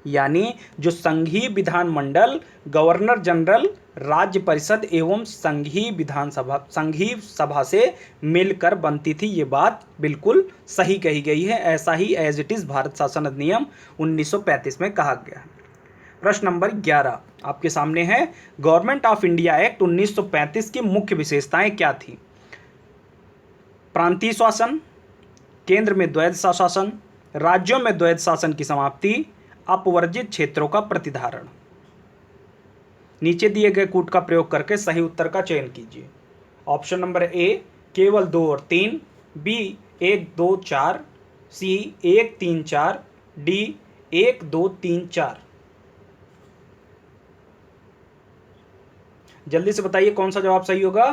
यानी जो संघीय विधानमंडल गवर्नर जनरल, राज्य परिषद एवं संघीय सभा से मिलकर बनती थी, ये बात बिल्कुल सही कही गई है। ऐसा ही एज इट इज भारत शासन अधिनियम 1935 में कहा गया है। प्रश्न नंबर 11 आपके सामने है। गवर्नमेंट ऑफ इंडिया एक्ट 1935 की मुख्य विशेषताएं क्या थी? प्रांतीय शासन, केंद्र में द्वैध शासन, राज्यों में द्वैध शासन की समाप्ति, अपवर्जित क्षेत्रों का प्रतिधारण। नीचे दिए गए कूट का प्रयोग करके सही उत्तर का चयन कीजिए। ऑप्शन नंबर ए केवल 2 और 3, बी 1 2 4, सी 1 3 4, डी 1 2 3 4। जल्दी से बताइए कौन सा जवाब सही होगा।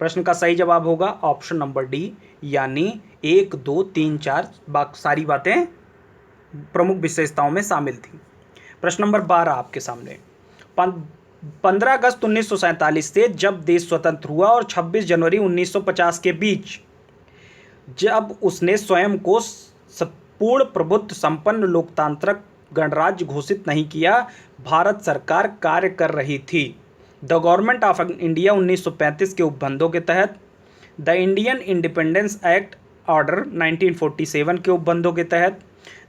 प्रश्न का सही जवाब होगा ऑप्शन नंबर डी, यानी 1, 2, 3, 4 सारी बातें प्रमुख विशेषताओं में शामिल थी। प्रश्न नंबर 12 आपके सामने। 15 अगस्त 1947 से जब देश स्वतंत्र हुआ और 26 जनवरी 1950 के बीच जब उसने स्वयं को पूर्ण प्रभुत्व संपन्न लोकतांत्रिक गणराज्य घोषित नहीं किया, भारत सरकार कार्य कर रही थी द गवर्नमेंट ऑफ इंडिया 1935 के उपबंधों के तहत, the Indian independence act order 1947 के उपबंधों के तहत,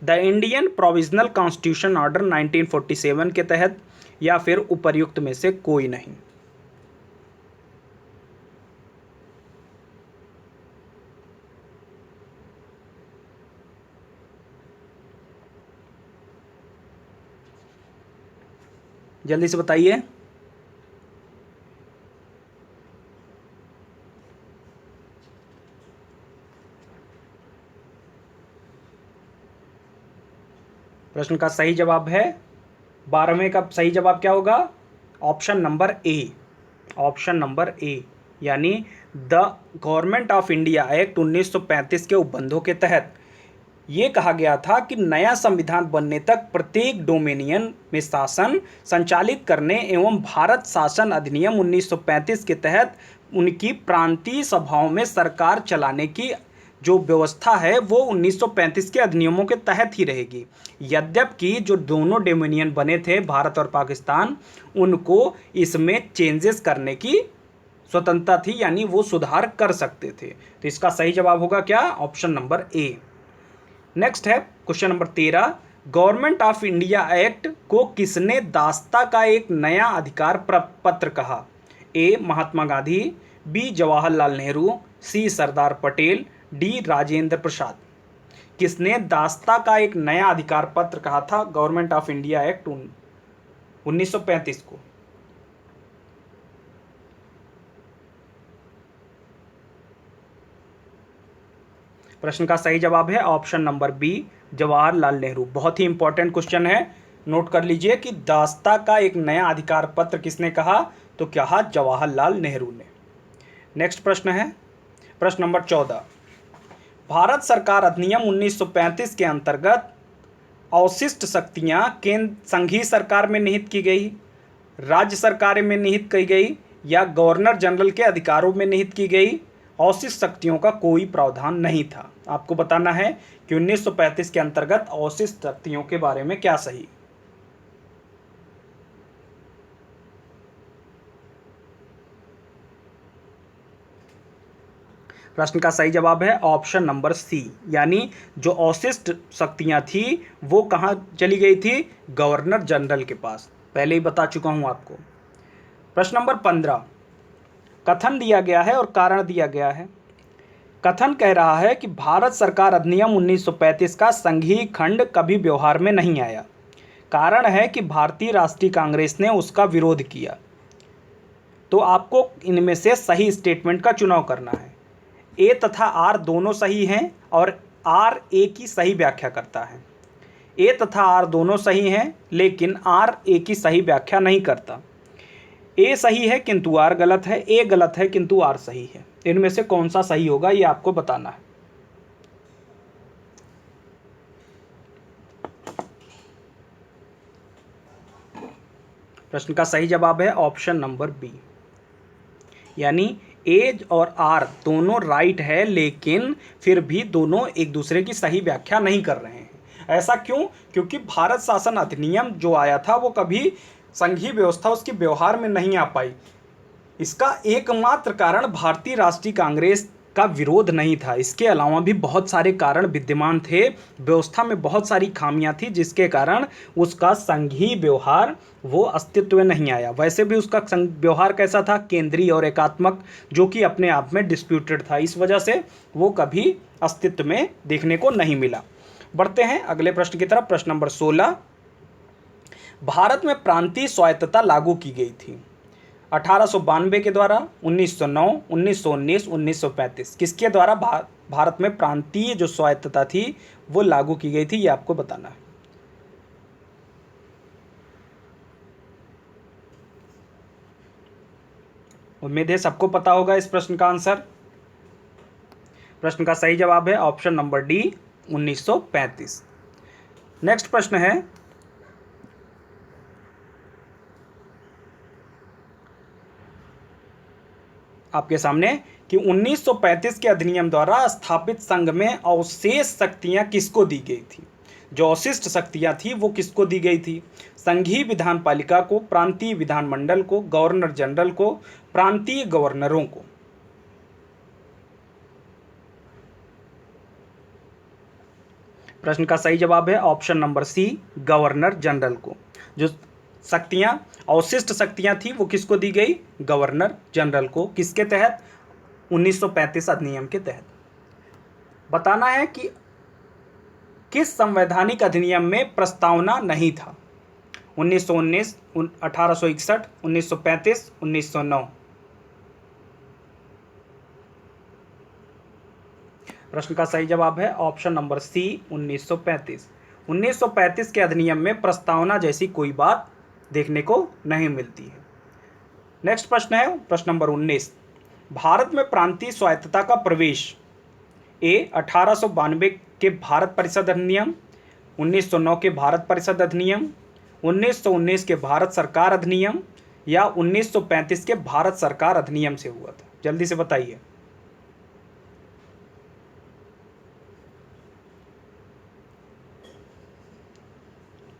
the Indian provisional constitution order 1947 के तहत, या फिर उपर्युक्त में से कोई नहीं। जल्दी से बताइए। प्रश्न का सही जवाब है 12वें का सही जवाब क्या होगा? Option number A, option number A, यानी the government of India act 1935 के उपबंधों के तहत ये कहा गया था कि नया संविधान बनने तक प्रत्येक डोमिनियन में शासन संचालित करने एवं भारत शासन अधिनियम 1935 के तहत उनकी प्रांतीय सभाओं में सरकार चलाने की जो व्यवस्था है वो 1935 के अधिनियमों के तहत ही रहेगी। यद्यपि जो दोनों डोमिनियन बने थे भारत और पाकिस्तान, उनको इसमें चेंजेस करने की स्वतंत्रता थी, यानी वो सुधार कर सकते थे। तो इसका सही जवाब होगा क्या? ऑप्शन नंबर ए। नेक्स्ट है question number 13। Government of India act को किसने दास्ता का एक नया अधिकार पत्र कहा? ए महात्मा गांधी, बी जवाहरलाल नेहरू, सी सरदार पटेल, डी राजेंद्र प्रसाद। किसने दास्ता का एक नया अधिकार पत्र कहा था गवर्नमेंट ऑफ इंडिया एक्ट 1935 को? प्रश्न का सही जवाब है option number B, Jawaharlal Nehru. बहुत ही इंपॉर्टेंट क्वेश्चन है, नोट कर लीजिए कि दास्ता का एक नया अधिकार पत्र किसने कहा? तो कहा जवाहरलाल नेहरू ने। नेक्स्ट प्रश्न है प्रश्न नंबर 14। भारत सरकार अधिनियम 1935 के अंतर्गत अवशिष्ट शक्तियां केंद्र संघीय सरकार में निहित की गई, राज्य सरकार में निहित की गई, या गवर्नर जनरल के अधिकारों में निहित की गई? अवशिष्ट शक्तियों का कोई प्रावधान नहीं था। आपको बताना है कि 1935 के अंतर्गत अवशिष्ट शक्तियों के बारे में क्या सही। प्रश्न का सही जवाब है ऑप्शन नंबर सी, यानी जो अवशिष्ट शक्तियां थी वो कहां चली गई थी? गवर्नर जनरल के पास। पहले ही बता चुका हूं आपको। प्रश्न नंबर 15। कथन दिया गया है और कारण दिया गया है। कथन कह रहा है कि भारत सरकार अधिनियम 1935 का संघीय खंड कभी व्यवहार में नहीं आया। कारण है कि भारतीय राष्ट्रीय कांग्रेस ने उसका विरोध किया। तो आपको इनमें से सही स्टेटमेंट का चुनाव करना है। ए तथा आर दोनों सही हैं और आर ए की सही व्याख्या करता है। ए तथा आर दोनों सही हैं, लेकिन आर ए की सही व्याख्या नहीं करता। ए सही है किंतु आर गलत है, ए गलत है किंतु आर सही है। इनमें से कौन सा सही होगा ये आपको बताना है। प्रश्न का सही जवाब है ऑप्शन नंबर बी, यानी ए और आर दोनों राइट है, लेकिन फिर भी दोनों एक दूसरे की सही व्याख्या नहीं कर रहे हैं। ऐसा क्यों? क्योंकि भारत शासन अधिनियम जो आया था वो कभी संघीय व्यवस्था उसके व्यवहार में नहीं आ पाई। इसका एकमात्र कारण भारतीय राष्ट्रीय कांग्रेस का विरोध नहीं था। इसके अलावा भी बहुत सारे कारण विद्यमान थे। व्यवस्था में बहुत सारी खामियां थी जिसके कारण उसका संघीय व्यवहार वो अस्तित्व में नहीं आया। वैसे भी उसका व्यवहार कैसा था? केंद्रीय और एकात्मक, जो कि अपने आप में डिस्प्यूटेड था। इस वजह से वो कभी अस्तित्व में देखने को नहीं मिला। बढ़ते हैं अगले प्रश्न की तरफ। प्रश्न नंबर 16। भारत में प्रांतीय स्वायत्तता लागू की गई थी 1892 के द्वारा, 1909, 1919, 1935। किसके द्वारा भारत में प्रांतीय जो स्वायत्तता थी वो लागू की गई थी, ये आपको बताना है। उम्मीद है सबको पता होगा इस प्रश्न का आंसर। प्रश्न का सही जवाब है ऑप्शन नंबर डी 1935। नेक्स्ट प्रश्न है आपके सामने कि 1935 के अधिनियम द्वारा स्थापित संघ में अवशेष शक्तियां किसको दी गई थी। जो अवशिष्ट शक्तियां थी वो किसको दी गई थी। संघीय विधान पालिका को, प्रांतीय विधानमंडल को, गवर्नर जनरल को, प्रांतीय गवर्नरों को। प्रश्न का सही जवाब है option number C governor general को। जो शक्तियां अवशिष्ट शक्तियां थी वो किसको दी गई, गवर्नर जनरल को। किसके तहत, 1935 अधिनियम के तहत। बताना है कि किस संवैधानिक अधिनियम में प्रस्तावना नहीं था। 1919, 1861, 1935, 1909। प्रश्न का सही जवाब है ऑप्शन नंबर सी 1935। 1935 के अधिनियम में प्रस्तावना जैसी कोई बात देखने को नहीं मिलती है। नेक्स्ट प्रश्न है प्रश्न नंबर 19। भारत में प्रांतीय स्वायत्तता का प्रवेश ए 1892 के भारत परिषद अधिनियम, 1909 के भारत परिषद अधिनियम, 1919 के भारत सरकार अधिनियम या 1935 के भारत सरकार अधिनियम से हुआ था। जल्दी से बताइए।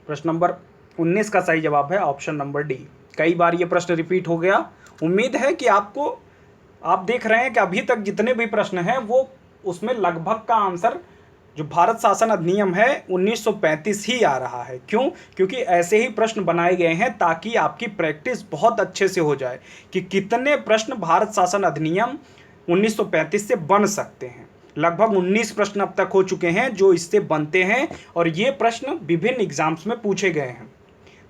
प्रश्न नंबर 19 का सही जवाब है ऑप्शन नंबर डी। कई बार ये प्रश्न रिपीट हो गया। उम्मीद है कि आप देख रहे हैं कि अभी तक जितने भी प्रश्न हैं वो उसमें लगभग का आंसर जो भारत शासन अधिनियम है 1935 ही आ रहा है। क्यों? क्योंकि ऐसे ही प्रश्न बनाए गए हैं ताकि आपकी प्रैक्टिस बहुत अच्छे से हो जाए कि कितने प्रश्न भारत शासन अधिनियम 1935 से बन सकते हैं। लगभग 19 प्रश्न अब तक हो चुके हैं जो इससे बनते हैं और ये प्रश्न विभिन्न एग्जाम्स में पूछे गए हैं,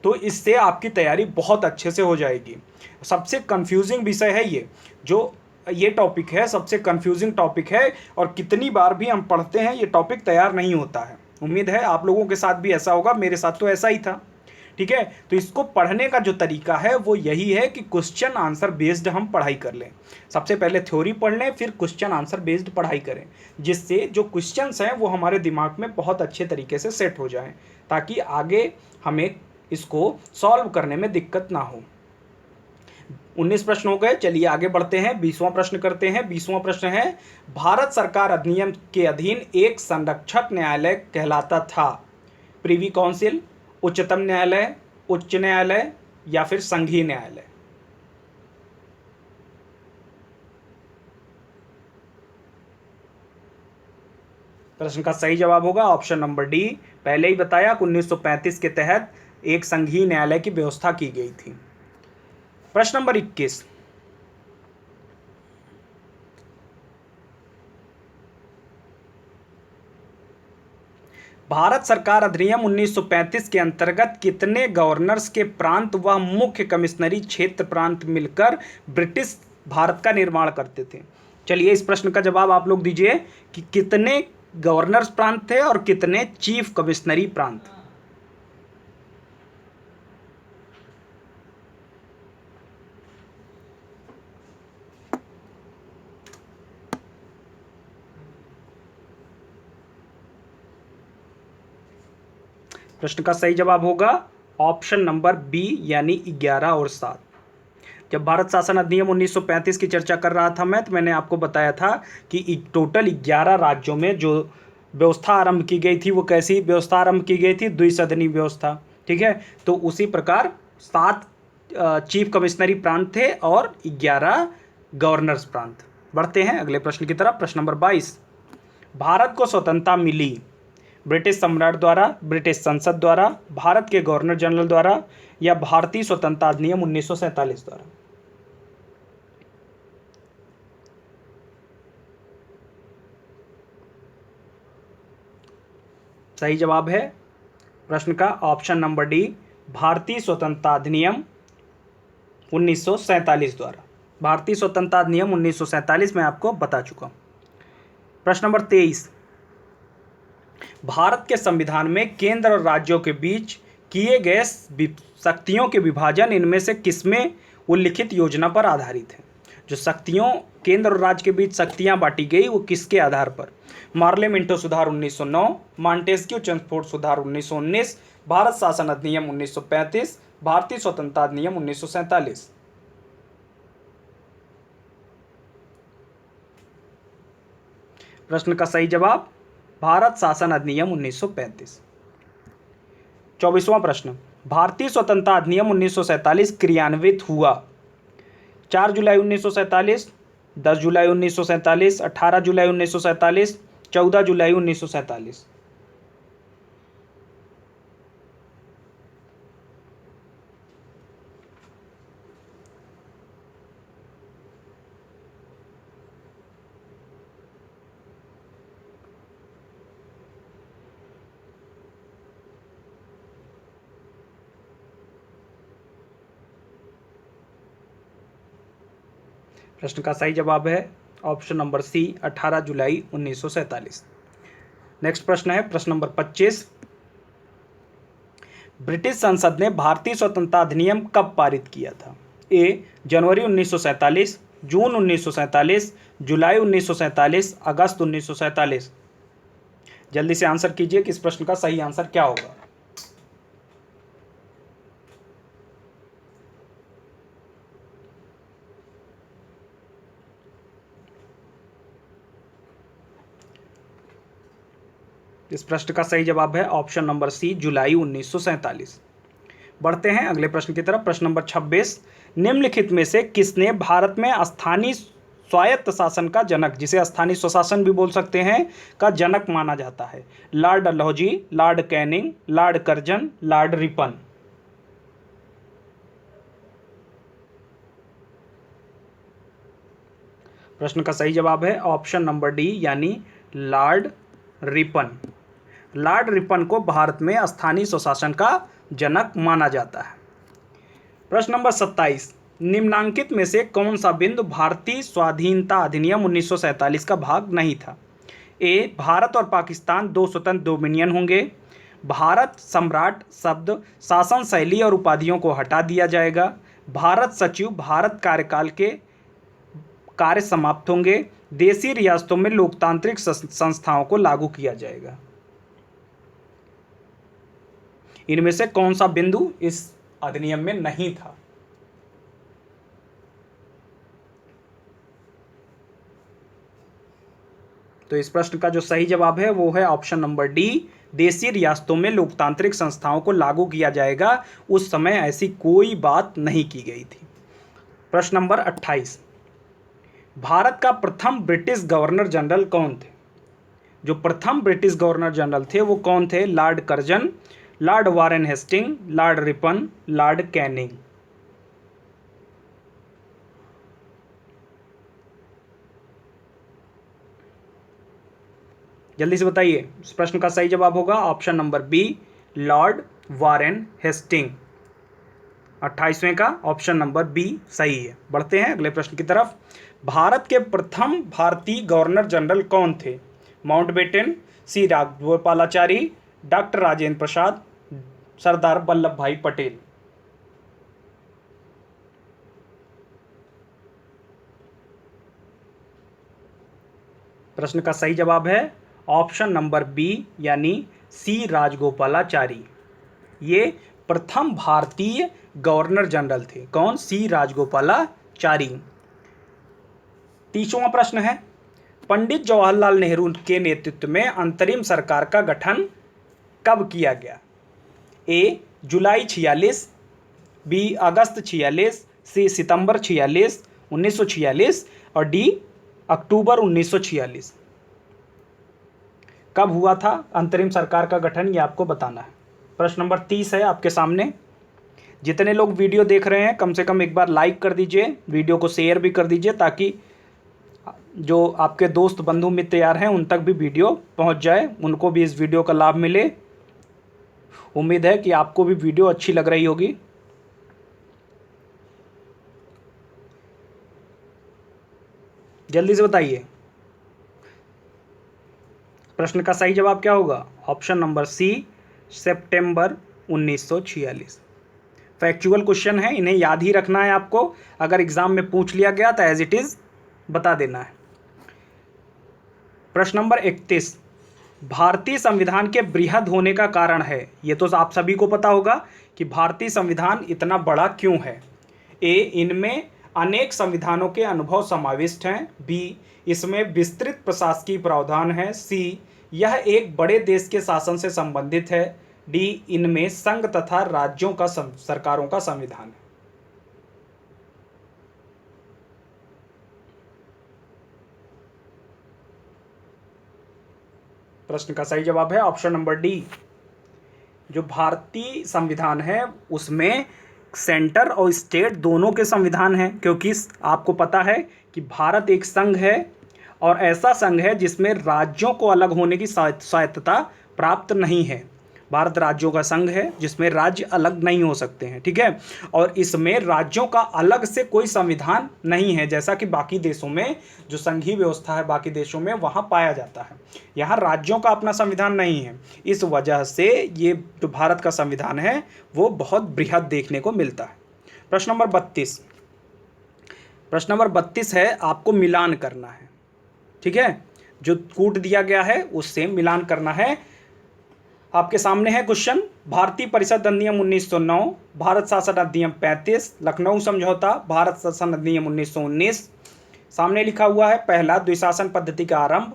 तो इससे आपकी तैयारी बहुत अच्छे से हो जाएगी। सबसे कंफ्यूजिंग विषय है ये टॉपिक है, सबसे कंफ्यूजिंग टॉपिक है और कितनी बार भी हम पढ़ते हैं ये टॉपिक तैयार नहीं होता है। उम्मीद है आप लोगों के साथ भी ऐसा होगा, मेरे साथ तो ऐसा ही था। ठीक है, तो इसको पढ़ने का जो तरीका है वो यही है कि क्वेश्चन आंसर बेस्ड हम पढ़ाई कर लें। सबसे पहले थ्योरी पढ़ लें, फिर क्वेश्चन आंसर बेस्ड पढ़ाई करें, जिससे जो क्वेश्चंस हैं वो हमारे दिमाग में बहुत अच्छे तरीके से सेट हो जाएं, ताकि आगे हमें इसको सॉल्व करने में दिक्कत ना हो। 19 प्रश्न हो गए, चलिए आगे बढ़ते हैं, 20वां प्रश्न करते हैं। 20वां प्रश्न है, भारत सरकार अधिनियम के अधीन एक संरक्षक न्यायालय कहलाता था। प्रीवी काउंसिल, उच्चतम न्यायालय, उच्च न्यायालय या फिर संघीय न्यायालय। प्रश्न का सही जवाब होगा ऑप्शन नंबर डी। पहले ही बताया कि 1935 के तहत एक संघीय न्यायालय की व्यवस्था की गई थी। प्रश्न नंबर 21। भारत सरकार अधिनियम 1935 के अंतर्गत कितने गवर्नर्स के प्रांत व मुख्य कमिश्नरी क्षेत्र प्रांत मिलकर ब्रिटिश भारत का निर्माण करते थे। चलिए इस प्रश्न का जवाब आप लोग दीजिए कि कितने गवर्नर्स प्रांत थे और कितने चीफ कमिश्नरी प्रांत। प्रश्न का सही जवाब होगा ऑप्शन नंबर बी यानी 11 और 7। जब भारत शासन अधिनियम 1935 की चर्चा कर रहा था मैं, तो मैंने आपको बताया था कि टोटल 11 राज्यों में जो व्यवस्था आरंभ की गई थी वो कैसी व्यवस्था आरंभ की गई थी, द्विसदनी व्यवस्था। ठीक है, तो उसी प्रकार 7 चीफ कमिश्नरी प्रांत थे और 11 गवर्नर्स प्रांत। बढ़ते हैं अगले प्रश्न की तरफ। प्रश्न नंबर 22। भारत को स्वतंत्रता मिली ब्रिटिश सम्राट द्वारा, ब्रिटिश संसद द्वारा, भारत के गवर्नर जनरल द्वारा या भारतीय स्वतंत्रता अधिनियम 1947 द्वारा। सही जवाब है प्रश्न का ऑप्शन नंबर डी, भारतीय स्वतंत्रता अधिनियम 1947 द्वारा। भारतीय स्वतंत्रता अधिनियम 1947 में आपको बता चुका हूं। प्रश्न नंबर 23। भारत के संविधान में केंद्र और राज्यों के बीच किए गए शक्तियों के विभाजन इनमें से किसमें उल्लिखित योजना पर आधारित है। जो शक्तियों केंद्र और राज्य के बीच शक्तियां बांटी गई वो किसके आधार पर? मार्ले मिंटो सुधार 1909, मॉन्टेस्क्यू चेम्सफोर्ड सुधार 1919, भारत शासन अधिनियम 1935, भारतीय स्वतंत्रता अधिनियम 1947। प्रश्न का सही जवाब भारत शासन अधिनियम 1935। 24वां प्रश्न, भारतीय स्वतंत्रता अधिनियम 1947 क्रियान्वित हुआ 4 जुलाई 1947, 10 जुलाई 1947, 18 जुलाई 1947, 14 जुलाई 1947। प्रश्न का सही जवाब है ऑप्शन नंबर सी 18 जुलाई 1947। नेक्स्ट प्रश्न है प्रश्न नंबर 25, ब्रिटिश संसद ने भारतीय स्वतंत्रता अधिनियम कब पारित किया था? ए जनवरी 1947, जून 1947, जुलाई 1947, अगस्त 1947। जल्दी से आंसर कीजिए कि इस प्रश्न का सही आंसर क्या होगा। इस प्रश्न का सही जवाब है ऑप्शन नंबर सी जुलाई 1947। बढ़ते हैं अगले प्रश्न की तरफ। प्रश्न नंबर 26, निम्नलिखित में से किसने भारत में स्थानीय स्वायत्त शासन का जनक, जिसे स्थानीय स्वशासन भी बोल सकते हैं, का जनक माना जाता है? Lord Dalhousie, Lord Canning, Lord Curzon, Lord Ripon. प्रश्न का सही जवाब है ऑप्शन नंबर डी यानी लॉर्ड रिपन। लॉर्ड रिपन को भारत में स्थानीय स्वशासन का जनक माना जाता है। प्रश्न नंबर 27, निम्नांकित में से कौन सा बिंदु भारतीय स्वाधीनता अधिनियम 1947 का भाग नहीं था? ए भारत और पाकिस्तान दो स्वतंत्र डोमिनियन होंगे, भारत सम्राट शब्द शासन शैली और उपाधियों को हटा दिया जाएगा, भारत सचिव भारत कार्यकाल के कार्य समाप्त होंगे, देशी रियासतों में लोकतांत्रिक संस्थाओं को लागू किया जाएगा। इनमें से कौन सा बिंदु इस अधिनियम में नहीं था? तो इस प्रश्न का जो सही जवाब है वो है ऑप्शन नंबर डी, देशी रियासतों में लोकतांत्रिक संस्थाओं को लागू किया जाएगा। उस समय ऐसी कोई बात नहीं की गई थी। प्रश्न नंबर 28, भारत का प्रथम ब्रिटिश गवर्नर जनरल कौन थे? जो प्रथम ब्रिटिश गवर्नर जनरल थे वो कौन थे? Lord Curzon, lord Warren Hasting, lord Ripon, lord Canning. जल्दी से बताइए, इस प्रश्न का सही जवाब होगा option number B lord Warren Hasting. 28वें का ऑप्शन नंबर बी सही है। बढ़ते हैं अगले प्रश्न की तरफ। भारत के प्रथम भारतीय गवर्नर जनरल कौन थे? माउंटबेटन, सी राजगोपालाचारी, डॉक्टर राजेंद्र प्रसाद, सरदार वल्लभ भाई पटेल। प्रश्न का सही जवाब है ऑप्शन नंबर बी यानी सी राजगोपालाचारी। ये प्रथम भारतीय गवर्नर जनरल थे। कौन? सी राजगोपालाचारी। 30वां प्रश्न है, पंडित जवाहरलाल नेहरू के नेतृत्व में अंतरिम सरकार का गठन कब किया गया? ए जुलाई 46, बी अगस्त 46, सी सितंबर 46, 1946 और डी अक्टूबर 1946। कब हुआ था अंतरिम सरकार का गठन, ये आपको बताना है। प्रश्न नंबर 30 है आपके सामने। जितने लोग वीडियो देख रहे हैं कम से कम एक बार लाइक कर दीजिए, वीडियो को शेयर भी कर दीजिए ताकि जो आपके दोस्त बंधु मित्र यार हैं उन तक भी वीडियो पहुंच जाए, उनको भी इस वीडियो का लाभ मिले। उम्मीद है कि आपको भी वीडियो अच्छी लग रही होगी। जल्दी से बताइए, प्रश्न का सही जवाब क्या होगा? ऑप्शन नंबर सी सितंबर 1946। फैक्चुअल क्वेश्चन है, इन्हें याद ही रखना है आपको। अगर एग्जाम में पूछ लिया गया तो एज इट इज बता देना है। प्रश्न नंबर 31, भारतीय संविधान के बृहद होने का कारण है। ये तो आप सभी को पता होगा कि भारतीय संविधान इतना बड़ा क्यों है। ए, इनमें अनेक संविधानों के अनुभव समाविष्ट हैं। बी, इसमें विस्तृत प्रशासकीय प्रावधान है। सी, यह एक बड़े देश के शासन से संबंधित है। डी, इनमें संघ तथा राज्यों का सरकारों का संविधान है। प्रश्न का सही जवाब है ऑप्शन नंबर डी। जो भारतीय संविधान है उसमें सेंटर और स्टेट दोनों के संविधान हैं, क्योंकि आपको पता है कि भारत एक संघ है और ऐसा संघ है जिसमें राज्यों को अलग होने की स्वायत्तता प्राप्त नहीं है। भारत राज्यों का संघ है जिसमें राज्य अलग नहीं हो सकते हैं, ठीक है। और इसमें राज्यों का अलग से कोई संविधान नहीं है, जैसा कि बाकी देशों में जो संघीय व्यवस्था है बाकी देशों में वहाँ पाया जाता है। यहाँ राज्यों का अपना संविधान नहीं है। इस वजह से ये जो भारत का संविधान है वो बहुत बृहद देखने को मिलता है। प्रश्न नंबर 32, प्रश्न नंबर 32 है, आपको मिलान करना है, ठीक है। जो कूट दिया गया है उससे मिलान करना है। आपके सामने है क्वेश्चन, भारतीय परिषद अधिनियम 1909, भारत शासन अधिनियम 35, लखनऊ समझौता, भारत शासन अधिनियम 1919। सामने लिखा हुआ है, पहला द्विशासन पद्धति का आरंभ,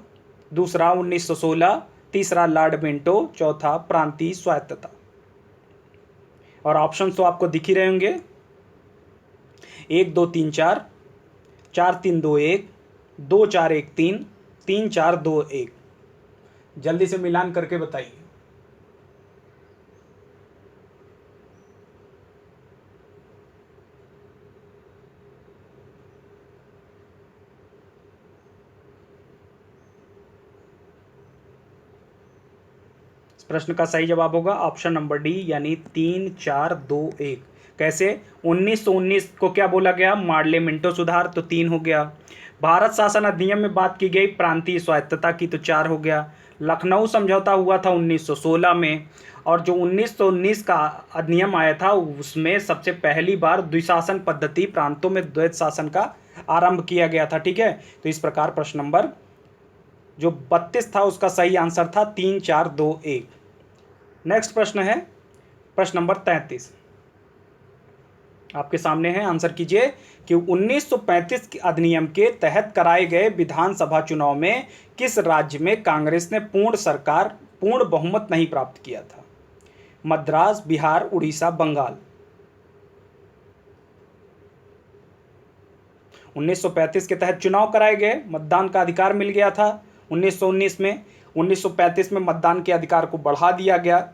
दूसरा 1916, तीसरा लॉर्ड मिंटो, चौथा प्रांतीय स्वायत्तता। और ऑप्शन तो आपको दिख ही रहे होंगे, 1 2 3 4, 4 3 2 1, 2 4 1 3, 3 4 2 1। जल्दी से मिलान करके बताइए। प्रश्न का सही जवाब होगा ऑप्शन नंबर डी, यानी 3 4 2 1। कैसे? 1919 को क्या बोला गया? मार्ले मिंटो सुधार, तो 3 हो गया। भारत शासन अधिनियम में बात की गई प्रांतीय स्वायत्तता की, तो 4 हो गया। लखनऊ समझौता हुआ था 1916 में, और जो 1919 का अधिनियम आया था उसमें सबसे पहली बार द्विशासन पद्धति, प्रांतों में द्वैत शासन का आरंभ किया गया था, ठीक है। तो इस प्रकार प्रश्न नंबर जो 32 था उसका सही आंसर था 3 4 2 1। नेक्स्ट प्रश्न है प्रश्न नंबर 33, आपके सामने है, आंसर कीजिए कि 1935 के अधिनियम के तहत कराए गए विधानसभा चुनाव में किस राज्य में कांग्रेस ने पूर्ण बहुमत नहीं प्राप्त किया था? मद्रास, बिहार, उड़ीसा, बंगाल। 1935 के तहत चुनाव कराए गए, मतदान का अधिकार मिल गया था 1919 में। 1935 में मतदान के अधिकार को बढ़ा दिया गया,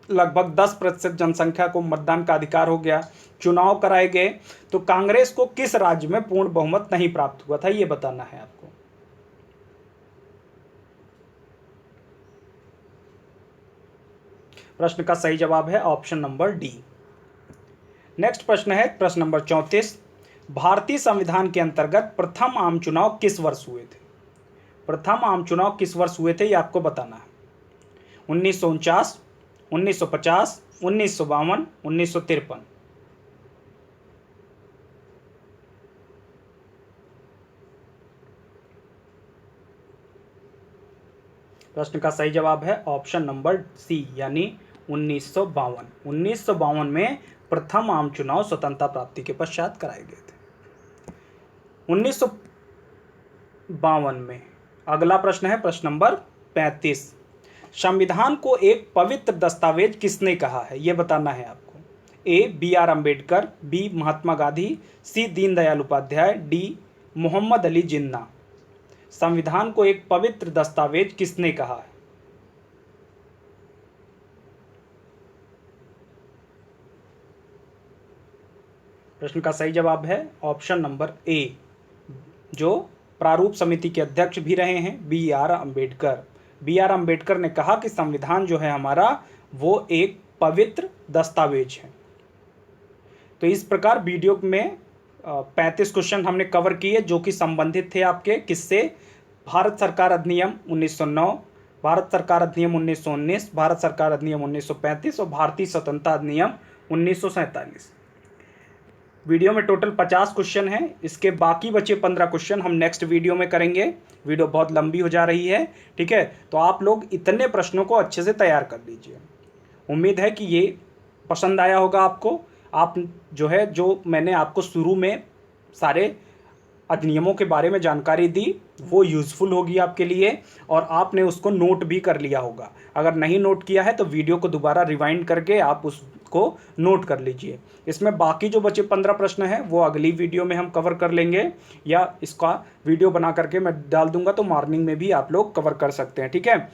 लगभग 10% जनसंख्या को मतदान का अधिकार हो गया, चुनाव कराए गए। तो कांग्रेस को किस राज्य में पूर्ण बहुमत नहीं प्राप्त हुआ था, यह बताना है आपको। प्रश्न का सही जवाब है ऑप्शन नंबर डी। नेक्स्ट प्रश्न है प्रश्न नंबर 34, भारतीय संविधान के अंतर्गत प्रथम आम चुनाव किस वर्ष हुए थे? प्रथम आम चुनाव किस वर्ष हुए थे, ये आपको बताना है। 1949, 1950, 1952, 1953। प्रश्न का सही जवाब है ऑप्शन नंबर सी, यानी 1952। 1952 में प्रथम आम चुनाव स्वतंत्रता प्राप्ति के पश्चात कराए गए थे। 1952 में अगला प्रश्न है प्रश्न नंबर 35, संविधान को एक पवित्र दस्तावेज किसने कहा है, यह बताना है आपको। ए, BR अम्बेडकर, बी, महात्मा गांधी, सी, दीनदयाल उपाध्याय, डी, मोहम्मद अली जिन्ना। संविधान को एक पवित्र दस्तावेज किसने कहा है? प्रश्न का सही जवाब है ऑप्शन नंबर ए, जो प्रारूप समिति के अध्यक्ष भी रहे हैं, BR अम्बेडकर। BR अम्बेडकर ने कहा कि संविधान जो है हमारा वो एक पवित्र दस्तावेज है। तो इस प्रकार वीडियो में 35 क्वेश्चन हमने कवर किए जो कि संबंधित थे आपके किससे? भारत सरकार अधिनियम 1909, भारत सरकार अधिनियम 1919, भारत सरकार अधिनियम 1935 और भारतीय स्वतंत्रता अधिनियम 1947। वीडियो में टोटल 50 क्वेश्चन हैं। इसके बाकी बचे 15 क्वेश्चन हम नेक्स्ट वीडियो में करेंगे। वीडियो बहुत लंबी हो जा रही है, ठीक है। तो आप लोग इतने प्रश्नों को अच्छे से तैयार कर लीजिए। उम्मीद है कि ये पसंद आया होगा आपको। आप जो मैंने आपको शुरू में सारे अधिनियमों के बारे में जानकारी दी वो यूज़फुल होगी आपके लिए, और आपने उसको नोट भी कर लिया होगा। अगर नहीं नोट किया है तो वीडियो को दोबारा रिवाइंड करके आप उसको नोट कर लीजिए। इसमें बाकी जो बचे 15 प्रश्न हैं वो अगली वीडियो में हम कवर कर लेंगे, या इसका वीडियो बना करके मैं डाल दूंगा, तो मॉर्निंग में भी आप लोग कवर कर सकते हैं, ठीक है।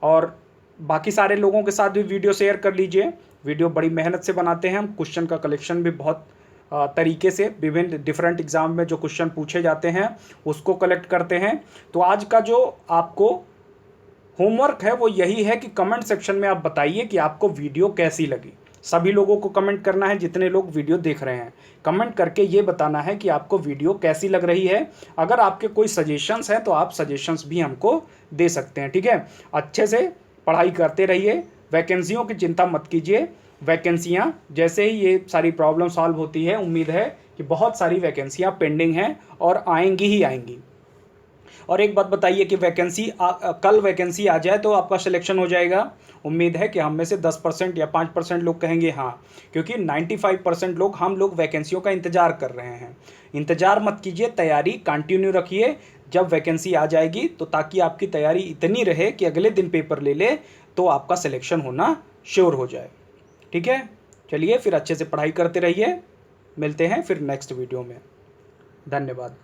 और बाकी सारे लोगों के साथ भी वीडियो शेयर कर लीजिए। वीडियो बड़ी मेहनत से बनाते हैं हम। क्वेश्चन का कलेक्शन भी बहुत तरीके से विभिन्न डिफरेंट एग्जाम में जो क्वेश्चन पूछे जाते हैं उसको कलेक्ट करते हैं। तो आज का जो आपको होमवर्क है वो यही है कि कमेंट सेक्शन में आप बताइए कि आपको वीडियो कैसी लगी। सभी लोगों को कमेंट करना है जितने लोग वीडियो देख रहे हैं। कमेंट करके ये बताना है कि आपको वीडियो कैसी लग रही है। अगर आपके कोई सजेशंस हैं तो आप सजेशंस भी हमको दे सकते हैं, ठीक है। अच्छे से पढ़ाई करते रहिए। वैकेंसियों की चिंता मत कीजिए। वैकेंसियाँ जैसे ही ये सारी प्रॉब्लम सॉल्व होती है, उम्मीद है कि बहुत सारी वैकेंसियाँ पेंडिंग हैं और आएंगी ही आएंगी। और एक बात बताइए कि कल वैकेंसी आ जाए तो आपका सिलेक्शन हो जाएगा? उम्मीद है कि हम में से 10% या 5% लोग कहेंगे हाँ, क्योंकि 95% लोग हम लोग वैकेंसियों का इंतज़ार कर रहे हैं। इंतज़ार मत कीजिए, तैयारी कंटिन्यू रखिए। जब वैकेंसी आ जाएगी तो ताकि आपकी तैयारी इतनी रहे कि अगले दिन पेपर ले ले तो आपका सिलेक्शन होना श्योर हो जाए, ठीक है। चलिए फिर अच्छे से पढ़ाई करते रहिए। मिलते हैं फिर नेक्स्ट वीडियो में। धन्यवाद।